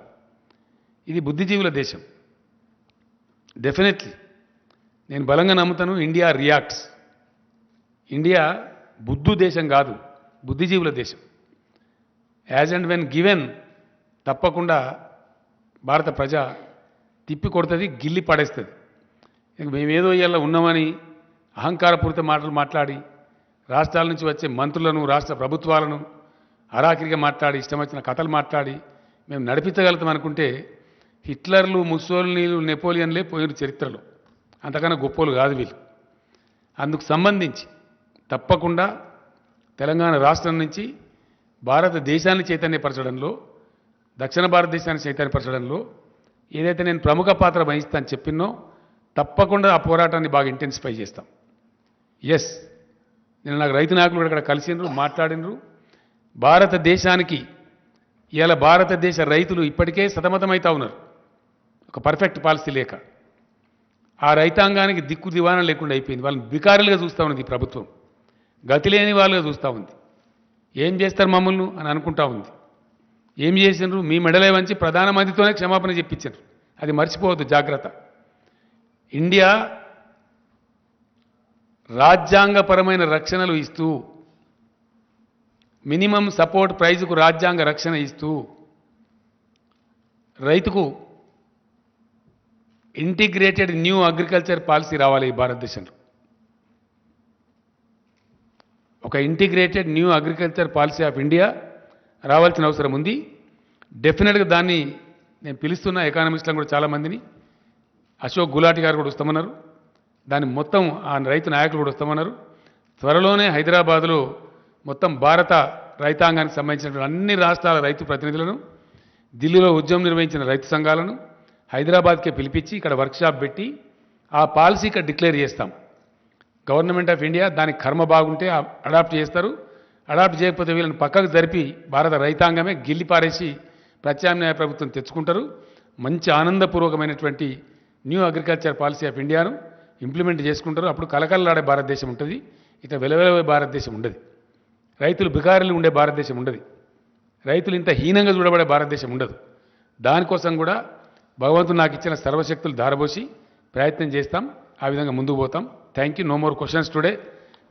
[SPEAKER 1] ఇది బుద్ధిజీవుల దేశం. డెఫినెట్లీ నేను బలంగా నమ్ముతాను, ఇండియా రియాక్ట్స్. ఇండియా బుద్ధు దేశం కాదు, బుద్ధిజీవుల దేశం. యాజ్ అండ్ వెన్ గివెన్ తప్పకుండా భారత ప్రజ తిప్పి కొడుతుంది, గిల్లి పడేస్తుంది. ఇంక మేమేదో ఇవాళ ఉన్నామని అహంకారపూరిత మాటలు మాట్లాడి రాష్ట్రాల నుంచి వచ్చే మంత్రులను, రాష్ట్ర ప్రభుత్వాలను అరాకిరిగా మాట్లాడి, ఇష్టం వచ్చిన కథలు మాట్లాడి మేము నడిపించగలుగుతాం అనుకుంటే హిట్లర్లు, ముస్సోలినీలు, నెపోలియన్లే పోయిన చరిత్రలో. అంతకన్నా గొప్పలు కాదు వీళ్ళు. అందుకు సంబంధించి తప్పకుండా తెలంగాణ రాష్ట్రం నుంచి భారతదేశాన్ని చైతన్యపరచడంలో, దక్షిణ భారతదేశాన్ని చైతన్యపరచడంలో ఏదైతే నేను ప్రముఖ పాత్ర వహిస్తాను చెప్పినో తప్పకుండా ఆ పోరాటాన్ని బాగా ఇంటెన్సిఫై చేస్తాం. ఎస్, నేను నాకు రైతు నాయకులు కూడా ఇక్కడ కలిసినరు, మాట్లాడినరు. భారతదేశానికి ఇవాళ భారతదేశ రైతులు ఇప్పటికే సతమతమవుతా ఉన్నారు ఒక పర్ఫెక్ట్ పాలసీ లేక. ఆ రైతాంగానికి దిక్కు దివాణం లేకుండా అయిపోయింది. వాళ్ళని బికారులుగా చూస్తూ ఉంది ఈ ప్రభుత్వం, గతి లేని వాళ్ళుగా చూస్తూ ఉంది. ఏం చేస్తారు మమ్మల్ని అని అనుకుంటా ఉంది. ఏం చేసినారు? మీ మెడలే వంచి ప్రధానమంత్రితోనే క్షమాపణ చెప్పించారు. అది మర్చిపోవద్దు, జాగ్రత్త. ఇండియా రాజ్యాంగపరమైన రక్షణలు ఇస్తూ, మినిమం సపోర్ట్ ప్రైజ్కు రాజ్యాంగ రక్షణ ఇస్తూ, రైతుకు ఇంటిగ్రేటెడ్ న్యూ అగ్రికల్చర్ పాలసీ రావాలి ఈ భారతదేశంలో. ఒక integrated new agriculture policy of India రావాల్సిన అవసరం ఉంది. డెఫినెట్గా దాన్ని నేను పిలుస్తున్న ఎకానమిస్టులను కూడా చాలామందిని, అశోక్ గులాటి గారు కూడా వస్తామన్నారు, దాన్ని మొత్తం ఆ రైతు నాయకులు కూడా వస్తామన్నారు. త్వరలోనే హైదరాబాదులో మొత్తం భారత రైతాంగానికి సంబంధించిన అన్ని రాష్ట్రాల రైతు ప్రతినిధులను, ఢిల్లీలో ఉద్యమం నిర్వహించిన రైతు సంఘాలను హైదరాబాద్కే పిలిపించి ఇక్కడ వర్క్షాప్ పెట్టి ఆ పాలసీ ఇక్కడ డిక్లేర్ చేస్తాం. గవర్నమెంట్ ఆఫ్ ఇండియా దానికి కర్మ బాగుంటే అడాప్ట్ చేస్తారు, అడాప్ట్ చేయకపోతే వీళ్ళని పక్కకు జరిపి భారత రైతాంగమే గిల్లిపారేసి ప్రత్యామ్నాయ ప్రభుత్వం తెచ్చుకుంటారు. మంచి ఆనందపూర్వకమైనటువంటి న్యూ అగ్రికల్చర్ పాలసీ ఆఫ్ ఇండియాను ఇంప్లిమెంట్ చేసుకుంటారు. అప్పుడు కలకలలాడే భారతదేశం ఉంటుంది, ఇట్లా వెలవెలవే భారతదేశం ఉండదు. రైతులు బికారులు ఉండే భారతదేశం ఉండదు, రైతులు ఇంత హీనంగా చూడబడే భారతదేశం ఉండదు. దానికోసం కూడా భగవంతుడు నాకు ఇచ్చిన సర్వశక్తులు ధారబోసి ప్రయత్నం చేస్తాం, ఆ విధంగా ముందుకు పోతాం. Thank you. No more questions today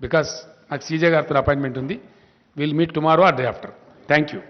[SPEAKER 1] because నాకు సీజే గారితో అపాయింట్మెంట్ ఉంది. Will meet tomorrow or day after. Thank you.